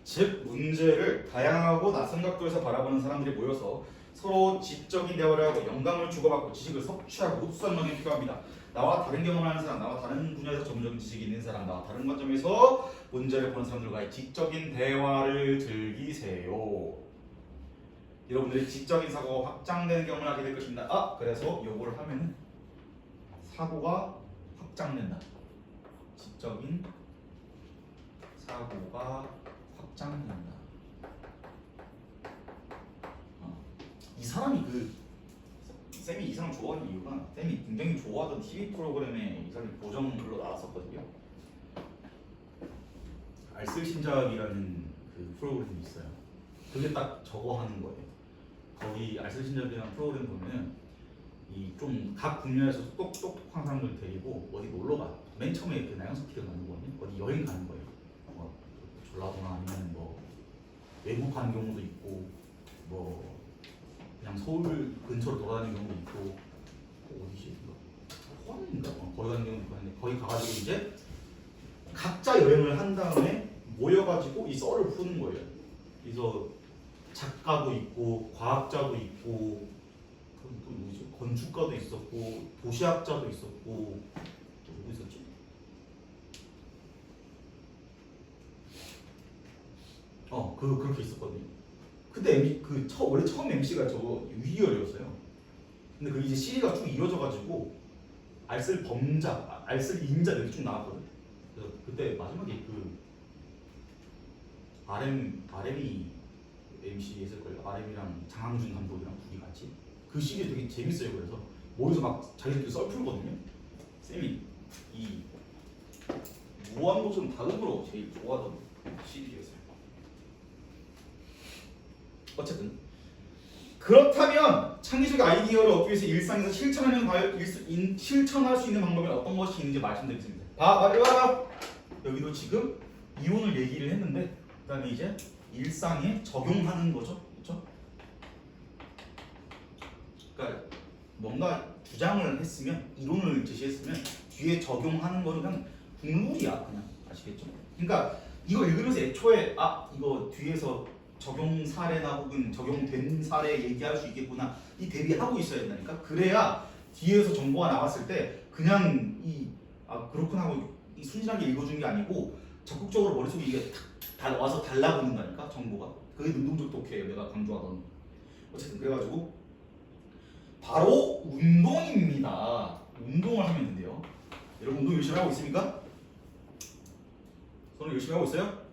Speaker 1: 즉 문제를 다양하고 낯선 각도에서 바라보는 사람들이 모여서 서로 지적인 대화를 하고 영감을 주고받고 지식을 섭취하고 흡수하는 것이 필요합니다. 나와 다른 경험을 하는 사람, 나와 다른 분야에서 전문적인 지식이 있는 사람, 나와 다른 관점에서 문제를 보는 사람들과의 지적인 대화를 즐기세요. 여러분들이 지적인 사고가 확장되는 경험을 하게 될 것입니다. 아, 그래서 요거를 하면은 사고가 확장된다. 지적인 사고가 확장된다. 이 사람이 쌤이 이 사람 좋아하는 이유가 쌤이 굉장히 좋아하던 TV 프로그램에 이 사람이 고정글로 나왔었거든요. 알쓸신잡이라는 그 프로그램이 있어요. 그게 딱 저거 하는 거예요. 거기 알쓸신잡이라는 프로그램 보면은 이 좀 각 분야에서 똑똑한 사람들 데리고 어디 놀러 가. 맨 처음에 그 나영석 TV가 가는 거거든요. 어디 여행 가는 거예요. 전라도나 아니면 뭐 외국 가는 경우도 있고 뭐 그냥 서울 근처로 돌아다니는 경우도 있고 어디지 이거 포항인가 거기 가는 경우도 있는데 거기 가가지고 이제 각자 여행을 한 다음에 모여가지고 이 썰을 푸는 거예요. 그래서 작가도 있고 과학자도 있고 또 누구지? 건축가도 있었고 도시학자도 있었고 또 누구 있었지? 그렇게 있었거든요. 근데 원래 처음 MC가 저거 유희열이었어요. 근데 그 이제 시리가 쭉 이어져가지고 알쓸 범자, 알쓸 인자 이렇게 쭉 나왔거든. 그래서 그때 마지막에 그 RM이 MC였을 거예요. RM이랑 장항준 감독이랑 둘이 같이 그 시리 되게 재밌어요. 그래서 모여서 막 자기들끼리 썰 풀거든요. 쌤이 이 무한도전 다음으로 제일 좋아하던 시리즈였어요. 어쨌든 그렇다면 창의적 아이디어를 얻기 위해서 일상에서 실천할 수 있는 방법은 어떤 것이 있는지 말씀드리겠습니다. 봐봐. 여기도 지금 이론을 얘기를 했는데 그다음에 이제 일상에 적용하는 거죠, 그렇죠? 그러니까 뭔가 주장을 했으면 이론을 제시했으면 뒤에 적용하는 거는 그냥 국룰이야, 그냥 아시겠죠? 그러니까 이거 읽으면서 애초에 이거 뒤에서 적용 사례나 혹은 적용된 사례 얘기할 수 있겠구나 이 대비하고 있어야 된다니까. 그래야 뒤에서 정보가 나왔을 때 그냥 그렇구나 하고 순진하게 읽어주는 게 아니고 적극적으로 머릿속에 이게 딱 와서 달라붙는다니까 정보가. 그게 능동적 독해예요, 내가 강조하던. 어쨌든 그래가지고 바로 운동입니다. 운동을 하면 된대요. 여러분 운동 열심히 하고 있습니까? 손을 열심히 하고 있어요?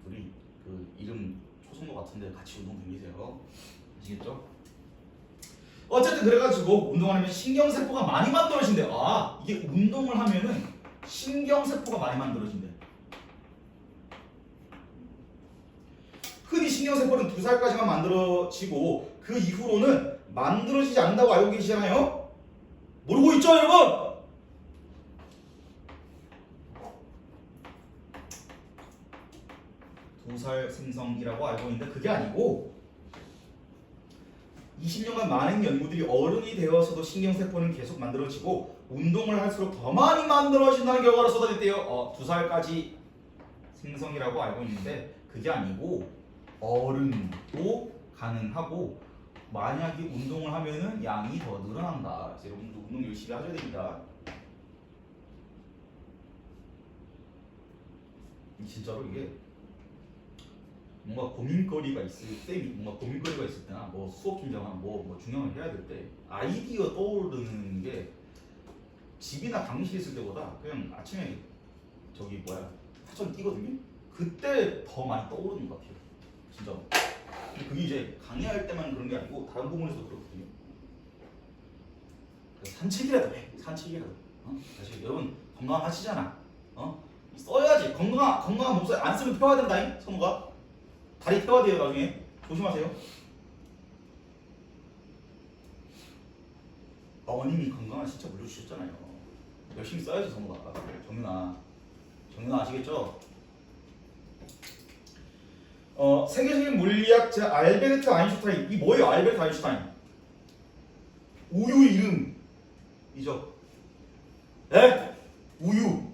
Speaker 1: 우리 그 이름 초성도 같은데 같이 운동 다니세요. 아시겠죠? 어쨌든 그래가지고 운동을 하면 신경세포가 많이 만들어진대. 이게 운동을 하면은 신경세포가 많이 만들어진대. 흔히 신경세포는 2살까지만 만들어지고 그 이후로는 만들어지지 않는다고 알고 계시잖아요? 모르고 있죠, 여러분? 2살 생성이라고 알고 있는데 그게 아니고 20년간 많은 연구들이 어른이 되어서도 신경세포는 계속 만들어지고 운동을 할수록 더 많이 만들어진다는 결과를 쏟아냈대요. 2살까지 생성이라고 알고 있는데 그게 아니고 어른도 가능하고 만약에 운동을 하면은 양이 더 늘어난다. 그래서 여러분도 운동 열심히 하셔야 됩니다. 진짜로 이게 뭔가 고민거리가 있을 때나 뭐 수업 팀장이나 뭐 중요한 걸 해야 될 때 아이디어 떠오르는 게 집이나 강의실 있을 때보다 그냥 아침에 화천 뛰거든요. 그때 더 많이 떠오르는 것 같아요. 진짜. 그게 이제 강의할 때만 그런 게 아니고 다른 부분에서도 그렇거든요. 산책이라도 해. 산책이라도. 사실 여러분 건강하시잖아. 써야지. 건강한 목소리 안 쓰면 펴야 된다잉. 선우가. 다리 펴야 돼요. 나중에. 조심하세요. 어머님이 건강한 진짜 물려주셨잖아요. 열심히 써야지 선우가. 정윤아 아시겠죠? 세계적인 물리학자 알베르트 아인슈타인. 이 뭐예요? 알베르트 아인슈타인. 우유 이름이죠. 네? 우유.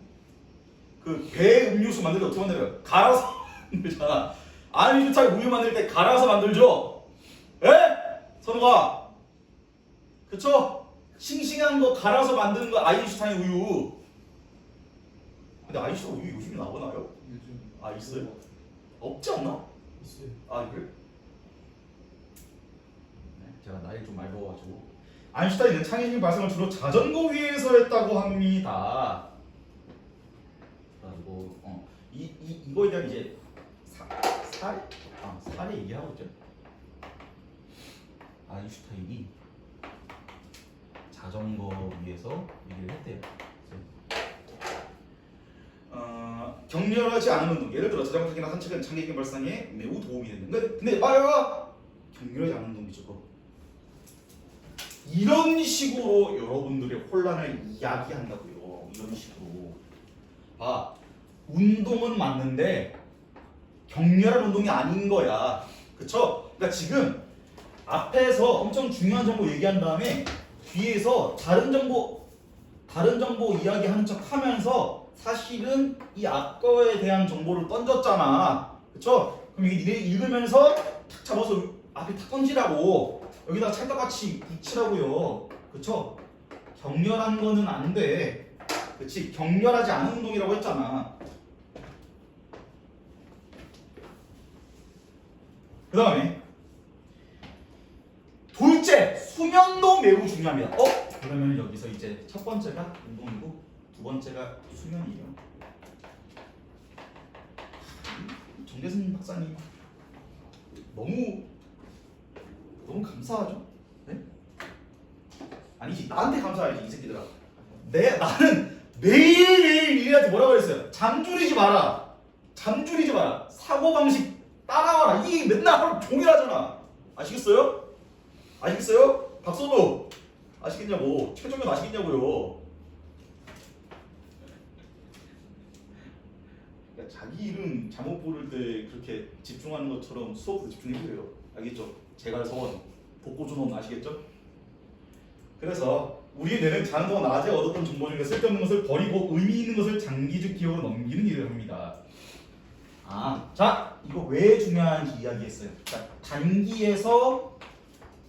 Speaker 1: 그 배 음료수 만들 때 어떻게 만들어요? 갈아서 만들잖아. 아인슈타인 우유 만들 때 갈아서 만들죠. 에? 선우가. 그쵸? 싱싱한 거 갈아서 만드는 거 아인슈타인 우유. 근데 아인슈타인 우유 요즘에 나오나요?
Speaker 2: 요즘
Speaker 1: 아 있어요? 없지 않나?
Speaker 2: 있어요.
Speaker 1: 아 그래? 네, 제가 나이 좀 많이 먹어가지고 아인슈타인은 창의적인 발상을 주로 자전거 위에서 했다고 합니다. 그리고 이거에 대한 이제 사례 얘기하고 있죠. 아인슈타인이 자전거 위에서 얘기를 했대요. 격렬하지 않은 운동, 예를 들어 자전거 타기나 산책은 창의적인 발상에 매우 도움이 되는. 근데 말해봐, 격렬하지 않은 운동이죠. 이런 식으로 여러분들의 혼란을 이야기한다고요. 이런 식으로. 운동은 맞는데 격렬한 운동이 아닌 거야. 그쵸? 그러니까 지금 앞에서 엄청 중요한 정보 얘기한 다음에 뒤에서 다른 정보 이야기하는 척 하면서 사실은 이 앞거에 대한 정보를 던졌잖아. 그쵸? 그럼 이게 니네 읽으면서 탁 잡아서 앞에 탁 던지라고. 여기다가 찰떡같이 붙이라고요. 그쵸? 격렬한 거는 안 돼. 그치? 격렬하지 않은 운동이라고 했잖아. 그 다음에 둘째, 수면도 매우 중요합니다. 그러면 여기서 이제 첫 번째가 운동이고 두 번째가 수면이에요. 정대승 박사님 너무 감사하죠? 네? 아니지, 나한테 감사해야지 이 새끼들아. 나는 매일매일 니네한테 뭐라고 그랬어요? 잠줄이지 마라. 사고방식 따라와라. 이게 맨날 하루 종일 하잖아. 아시겠어요? 박선우 아시겠냐고. 최종현 아시겠냐고요. 그러니까 자기 이름 잘못 부를 때 그렇게 집중하는 것처럼 수업도 집중해주세요. 알겠죠? 제갈서원 독고준원 아시겠죠? 그래서 우리의 뇌는 자는 동안 낮에 얻었던 정보 중에 쓸데없는 것을 버리고 의미 있는 것을 장기적 기억으로 넘기는 일을 합니다. 자, 이거 왜 중요한지 이야기했어요. 자, 단기에서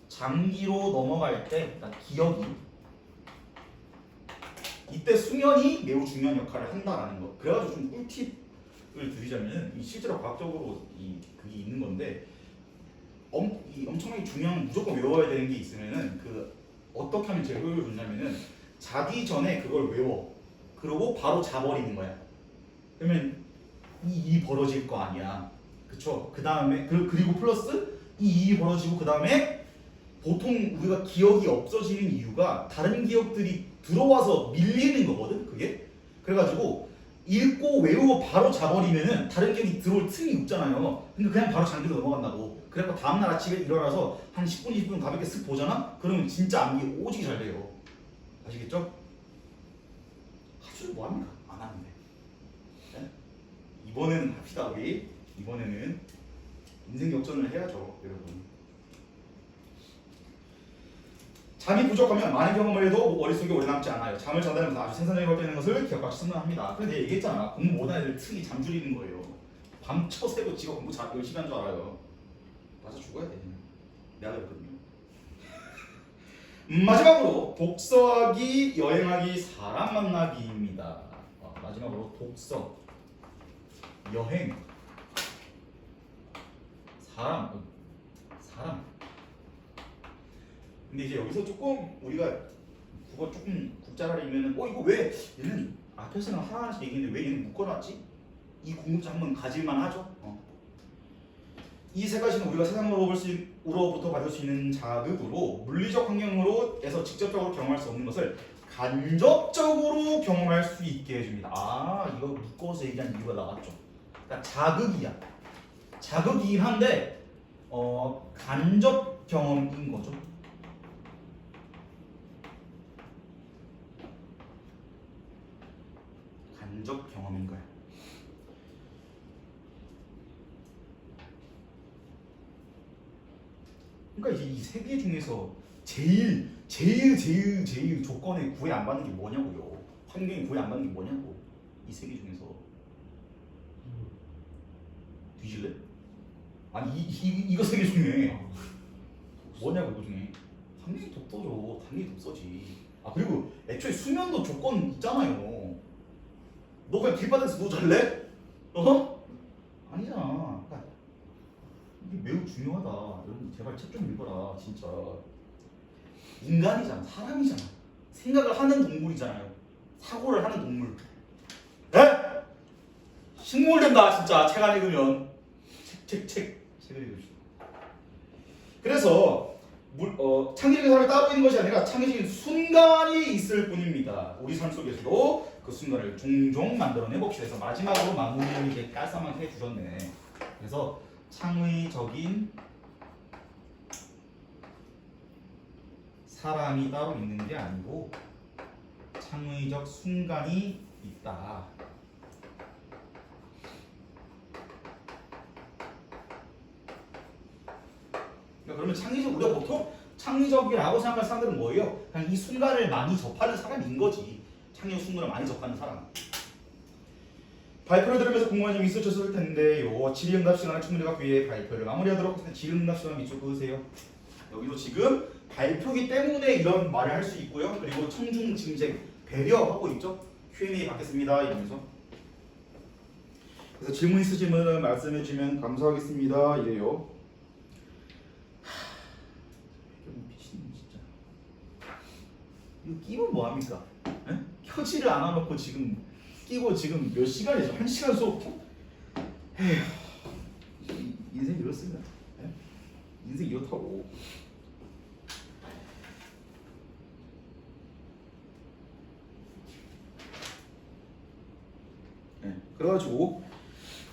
Speaker 1: 장기로 넘어갈 때, 그러니까 기억이 이때 수면이 매우 중요한 역할을 한다라는 거. 그래가지고 좀 꿀팁을 드리자면, 실제로 과학적으로 그게 있는 건데, 엄청나게 중요한 무조건 외워야 되는 게 있으면은 어떻게 하면 제일 효율을 주냐면은 자기 전에 그걸 외워. 그러고 바로 자버리는 거야. 그러면 이 일이 벌어질 거 아니야. 그쵸? 그 다음에 그리고 플러스 이 일이 벌어지고 그 다음에 보통 우리가 기억이 없어지는 이유가 다른 기억들이 들어와서 밀리는 거거든. 그게. 그래가지고 읽고 외우고 바로 자버리면은 다른 기억이 들어올 틈이 없잖아요. 근데 그냥 바로 장기로 넘어간다고. 그래서 다음날 아침에 일어나서 한 10분, 20분 가볍게 쓱 보잖아? 그러면 진짜 암기 오지게 잘 돼요. 아시겠죠? 하죠. 뭐합니까? 안 하는데. 네? 이번에는 합시다. 우리 이번에는 인생 역전을 해야죠. 여러분. 잠이 부족하면 많은 경험을 해도 머릿속에 오래 남지 않아요. 잠을 잔다는 것은 아주 생산적인 걸 되는 것을 기억하시 선언합니다. 근데 내가 얘기했잖아. 공부 못하는 애들 특히 잠 줄이는 거예요. 밤쳐 새고 지가 공부 열심히 한 줄 알아요. 맞아 죽어야 돼. 내가 그랬거든요. 마지막으로 독서하기, 여행하기, 사람 만나기입니다. 마지막으로 독서, 여행, 사람. 근데 이제 여기서 조금 우리가 국어 조금 국자라리면은 이거 왜 얘는 앞에서는 하나씩 얘기했는데 왜 얘는 묶어놨지? 이 궁금증 한번 가질만 하죠. 이 세 가지는 우리가 세상으로부터 받을 수 있는 자극으로 물리적 환경으로에서 직접적으로 경험할 수 없는 것을 간접적으로 경험할 수 있게 해줍니다. 이거 묶어서 얘기한 이유가 나왔죠. 그러니까 자극이야. 자극이긴 한데 간접 경험인 거죠. 간접 경험인 거야. 그러니까 이제 이 세 개 중에서 제일 조건에 구애 안 받는 게 뭐냐고요. 환경에 구애 안 받는 게 뭐냐고. 이 세 개 중에서 뒤질래? 아니 이거 세 개 중에 뭐냐고 이거 중에 당연히 독서죠. 당연히 독서지. 아 그리고 애초에 수면도 조건 있잖아요. 너 그냥 길바닥에서 누워 잘래? 어? 아니잖아. 그러니까 이게 매우 중요하다. 여러분 제발 책 좀 읽어라 진짜. 인간이잖아. 사람이잖아. 생각을 하는 동물이잖아요. 사고를 하는 동물. 에? 식물된다 진짜. 책 안 읽으면. 책을 읽으시오. 그래서 창의적인 사람이 따로 있는 것이 아니라 창의적인 순간이 있을 뿐입니다. 우리 삶 속에서도 그 순간을 종종 만들어내 봅시다. 그래서 마지막으로 마무리를 이렇게 깔쌈하게 해주셨네. 그래서 창의적인 사람이 따로 있는 게 아니고 창의적 순간이 있다. 그러면 우리가 보통 창의적이라고 생각하는 사람들은 뭐예요? 그냥 이 순간을 많이 접하는 사람인 거지. 창의적 순간을 많이 접하는 사람. 발표를 들으면서 궁금한 점이 있으셨을 텐데요. 질의응답 시간을 충분히 갖기 위해 발표를 마무리하도록 하겠습니다. 질의응답 시간 밑줄 그으세요. 여기도 지금 발표기 때문에 이런 말을 할 수 있고요. 그리고 청중증색 배려하고 있죠. Q&A 받겠습니다. 이러면서. 그래서 질문 있으시면 말씀해 주시면 감사하겠습니다. 이래요. 진짜. 이거 끼면 뭐 합니까? 에? 켜지를 안 해놓고 지금 끼고 지금 몇 시간이죠? 1시간 수업. 에휴, 인생 이렇습니다. 에? 인생 이렇다고. 네, 그래가지고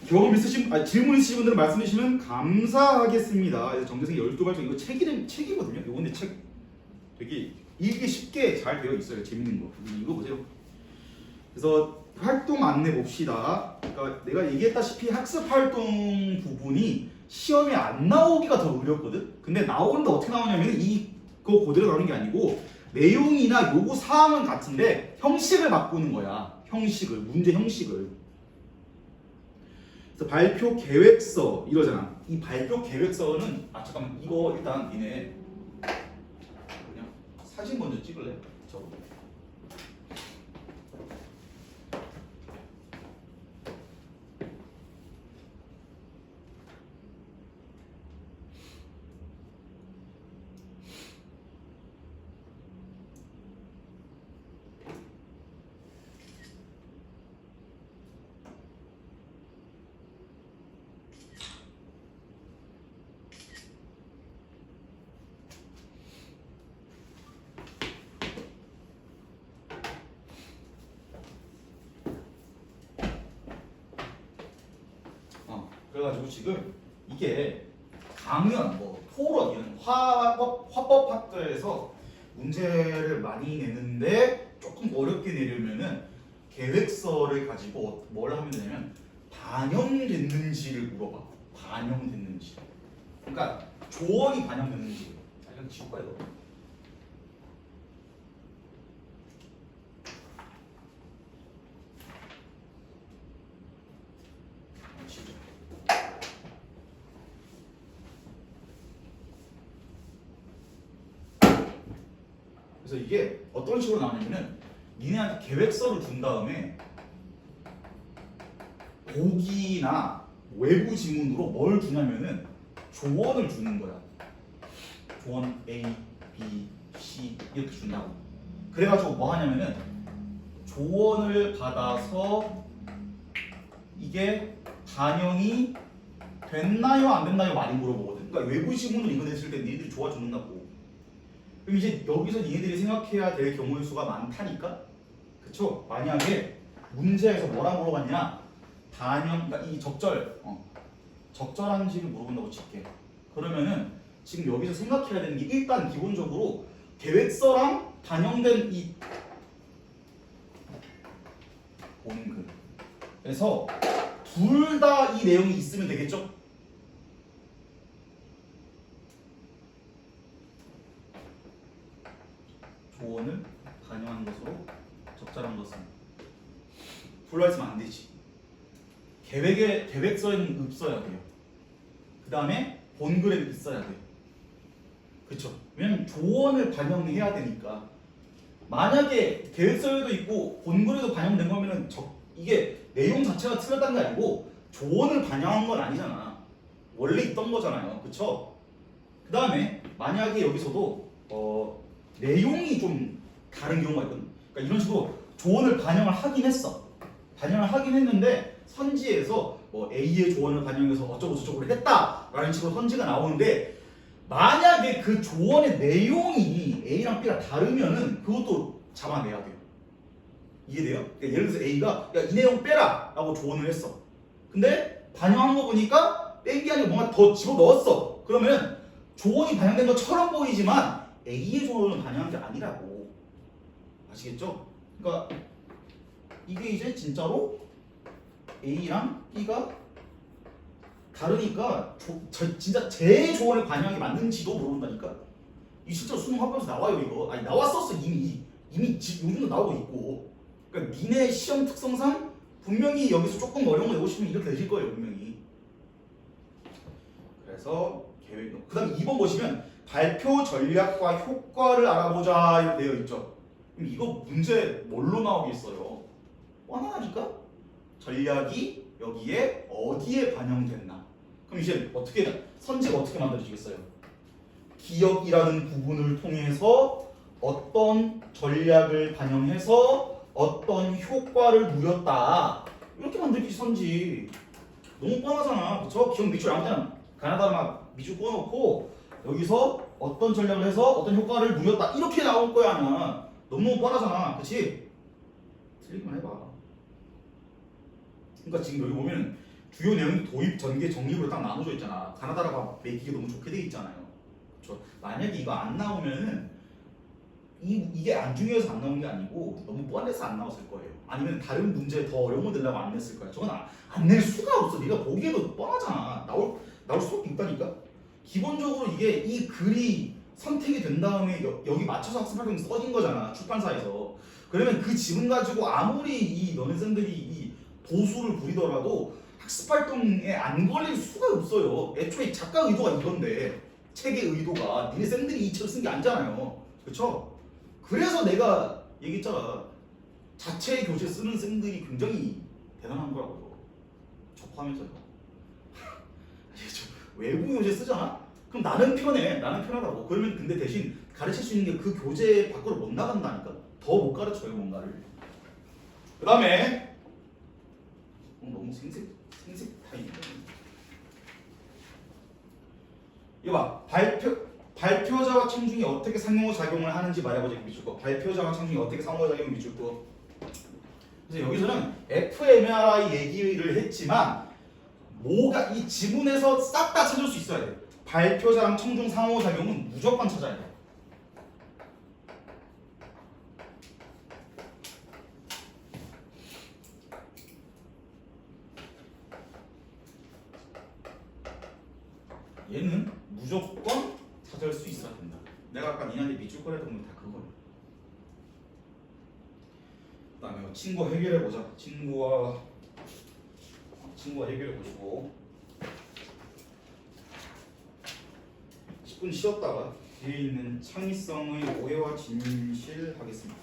Speaker 1: 경험 있으신 질문 있으신 분들은 말씀해 주시면 감사하겠습니다. 정재생 12발전 이거 책이거든요. 이거 근데 책 되게 읽기 쉽게 잘 되어 있어요. 재밌는 거. 이거 보세요. 그래서 활동 안내 봅시다. 그러니까 내가 얘기했다시피 학습 활동 부분이 시험에 안 나오기가 더 어렵거든. 근데 나오는데 어떻게 나오냐면 이거 그대로 나오는 게 아니고 내용이나 요구 사항은 같은데 형식을 바꾸는 거야. 형식을, 문제 형식을. 그래서 발표 계획서 이러잖아. 이 발표 계획서는 잠깐만 이거 일단 니네 그냥 사진 먼저 찍을래? 저거. 그래가지고 지금 이게 강연, 토론 이런 화법 학교에서 문제를 많이 내는데 조금 어렵게 내려면은 계획서를 가지고 뭘 하면 되냐면 반영됐는지를 물어봐. 반영됐는지. 그러니까 조언이 반영됐는지. 이건 지울까 이거? 그래서 이게 어떤 식으로 나오냐면은 니네한테 계획서를 준 다음에 보기나 외부 지문으로 뭘 주냐면은 조언을 주는 거야. 조언 A, B, C 이렇게 준다고. 그래가지고 뭐 하냐면은 조언을 받아서 이게 반영이 됐나요 안 됐나요 많이 물어보거든. 그러니까 외부 지문을 이거냈을 때 니네들이 좋아 죽는다고. 그럼 이제 여기서 니네들이 생각해야 될 경우의 수가 많다니까? 그쵸? 만약에 문제에서 뭐라 물어봤냐? 반영, 그러니까 이 적절한지를 물어본다고 칠게. 그러면은 지금 여기서 생각해야 되는 게 일단 기본적으로 계획서랑 반영된 이 본글. 그래서 둘 다 이 내용이 있으면 되겠죠? 조언을 반영한 것으로 적절한 것은 둘 다 있으면 안 되지. 계획서에는 없어야 돼요. 그 다음에 본글에도 있어야 돼. 그쵸? 왜냐면 조언을 반영해야 되니까. 만약에 계획서에도 있고 본글에도 반영된 거면은 이게 내용 자체가 틀렸다는 게 아니고 조언을 반영한 건 아니잖아. 원래 있던 거잖아요. 그쵸? 그 다음에 만약에 여기서도 내용이 좀 다른 경우가 있거든. 그러니까 이런 식으로 조언을 반영을 하긴 했어. 반영을 하긴 했는데 선지에서 뭐 A의 조언을 반영해서 어쩌고 저쩌고 했다 라는 식으로 선지가 나오는데 만약에 그 조언의 내용이 A랑 B가 다르면은 그것도 잡아내야 돼요. 이해돼요? 그러니까 예를 들어서 A가 야, 이 내용 빼라 라고 조언을 했어. 근데 반영한 거 보니까 뺀 게 아니고 뭔가 더 집어넣었어. 그러면 조언이 반영된 것처럼 보이지만 A의 조언을 반영한 게 아니라고. 아시겠죠? 그러니까 이게 이제 진짜로 A랑 B가 다르니까 진짜 제 조언을 반영하게 맞는지도 모른다니까. 이 실제로 수능 합격에서 나와요 이거. 아니 나왔었어 이미 요즘도 나오고 있고. 그러니까 니네 시험 특성상 분명히 여기서 조금 어려운 거 내고 싶으면 이렇게 되실 거예요 분명히. 그래서 계획. 그다음 2번 보시면 발표 전략과 효과를 알아보자 이렇게 되어 있죠. 그럼 이거 문제 뭘로 나오겠어요? 뻔하니까 전략이 여기에 어디에 반영됐나. 그럼 이제 어떻게 선지가 어떻게 만들어지겠어요? 기억이라는 부분을 통해서 어떤 전략을 반영해서 어떤 효과를 누렸다. 이렇게 만들기 선지. 너무 뻔하잖아. 그쵸? 기억 밑줄 아무 데나 가나다라 막 밑줄 꺼놓고 여기서 어떤 전략을 해서 어떤 효과를 누렸다. 이렇게 나올 거야 아마. 너무 뻔하잖아. 그치? 틀리기만 해봐. 그러니까 지금 여기 보면 주요 내용이 도입, 전개, 정립으로 딱 나눠져 있잖아. 가나다라가 매기가 너무 좋게 돼 있잖아요. 그렇죠? 만약에 이거 안 나오면은 이게 안 중요해서 안 나온 게 아니고 너무 뻔해서 안 나왔을 거예요. 아니면 다른 문제 더 어려운 거 내려고 안 냈을 거야. 저건 안 낼 수가 없어. 네가 보기에도 뻔하잖아. 나올 수밖에 있다니까. 기본적으로 이게 이 글이 선택이 된 다음에 여기 맞춰서 학습활동이 써진 거잖아. 출판사에서. 그러면 그 지문 가지고 아무리 이 너네 쌤들이 이 도수를 부리더라도 학습활동에 안 걸릴 수가 없어요. 애초에 작가 의도가 이건데 책의 의도가 니네 쌤들이 이 책을 쓴 게 아니잖아요. 그쵸? 그래서 내가 얘기했잖아. 자체 교재 쓰는 쌤들이 굉장히 대단한 거라고요. 저 포함해서요. 외부 교재 쓰잖아? 그럼 나는 편해. 나는 편하다고. 그러면 근데 대신 가르칠 수 있는 게 그 교재 밖으로 못 나간다니까. 더 못 가르쳐요 뭔가를. 그 다음에 너무 생색 타임. 이거 봐. 발표자와 청중이 어떻게 상호작용을 하는지 말해보자. 밑줄 거. 발표자와 청중이 어떻게 상호작용을 밑줄 거. 그래서 여기서는 fMRI 얘기를 했지만 뭐가 이 지문에서 싹 다 찾을 수 있어야 돼. 발표자랑 청중 상호작용은 무조건 찾아야 돼. 얘는 무조건 찾을 수 있어야 된다. 내가 아까 니한테 밑줄 꺼냈던 건 다 그거야. 그 다음에 친구 해결해보자. 친구와 해결해보시고 10분 쉬었다가 뒤에 있는 창의성의 오해와 진실 하겠습니다.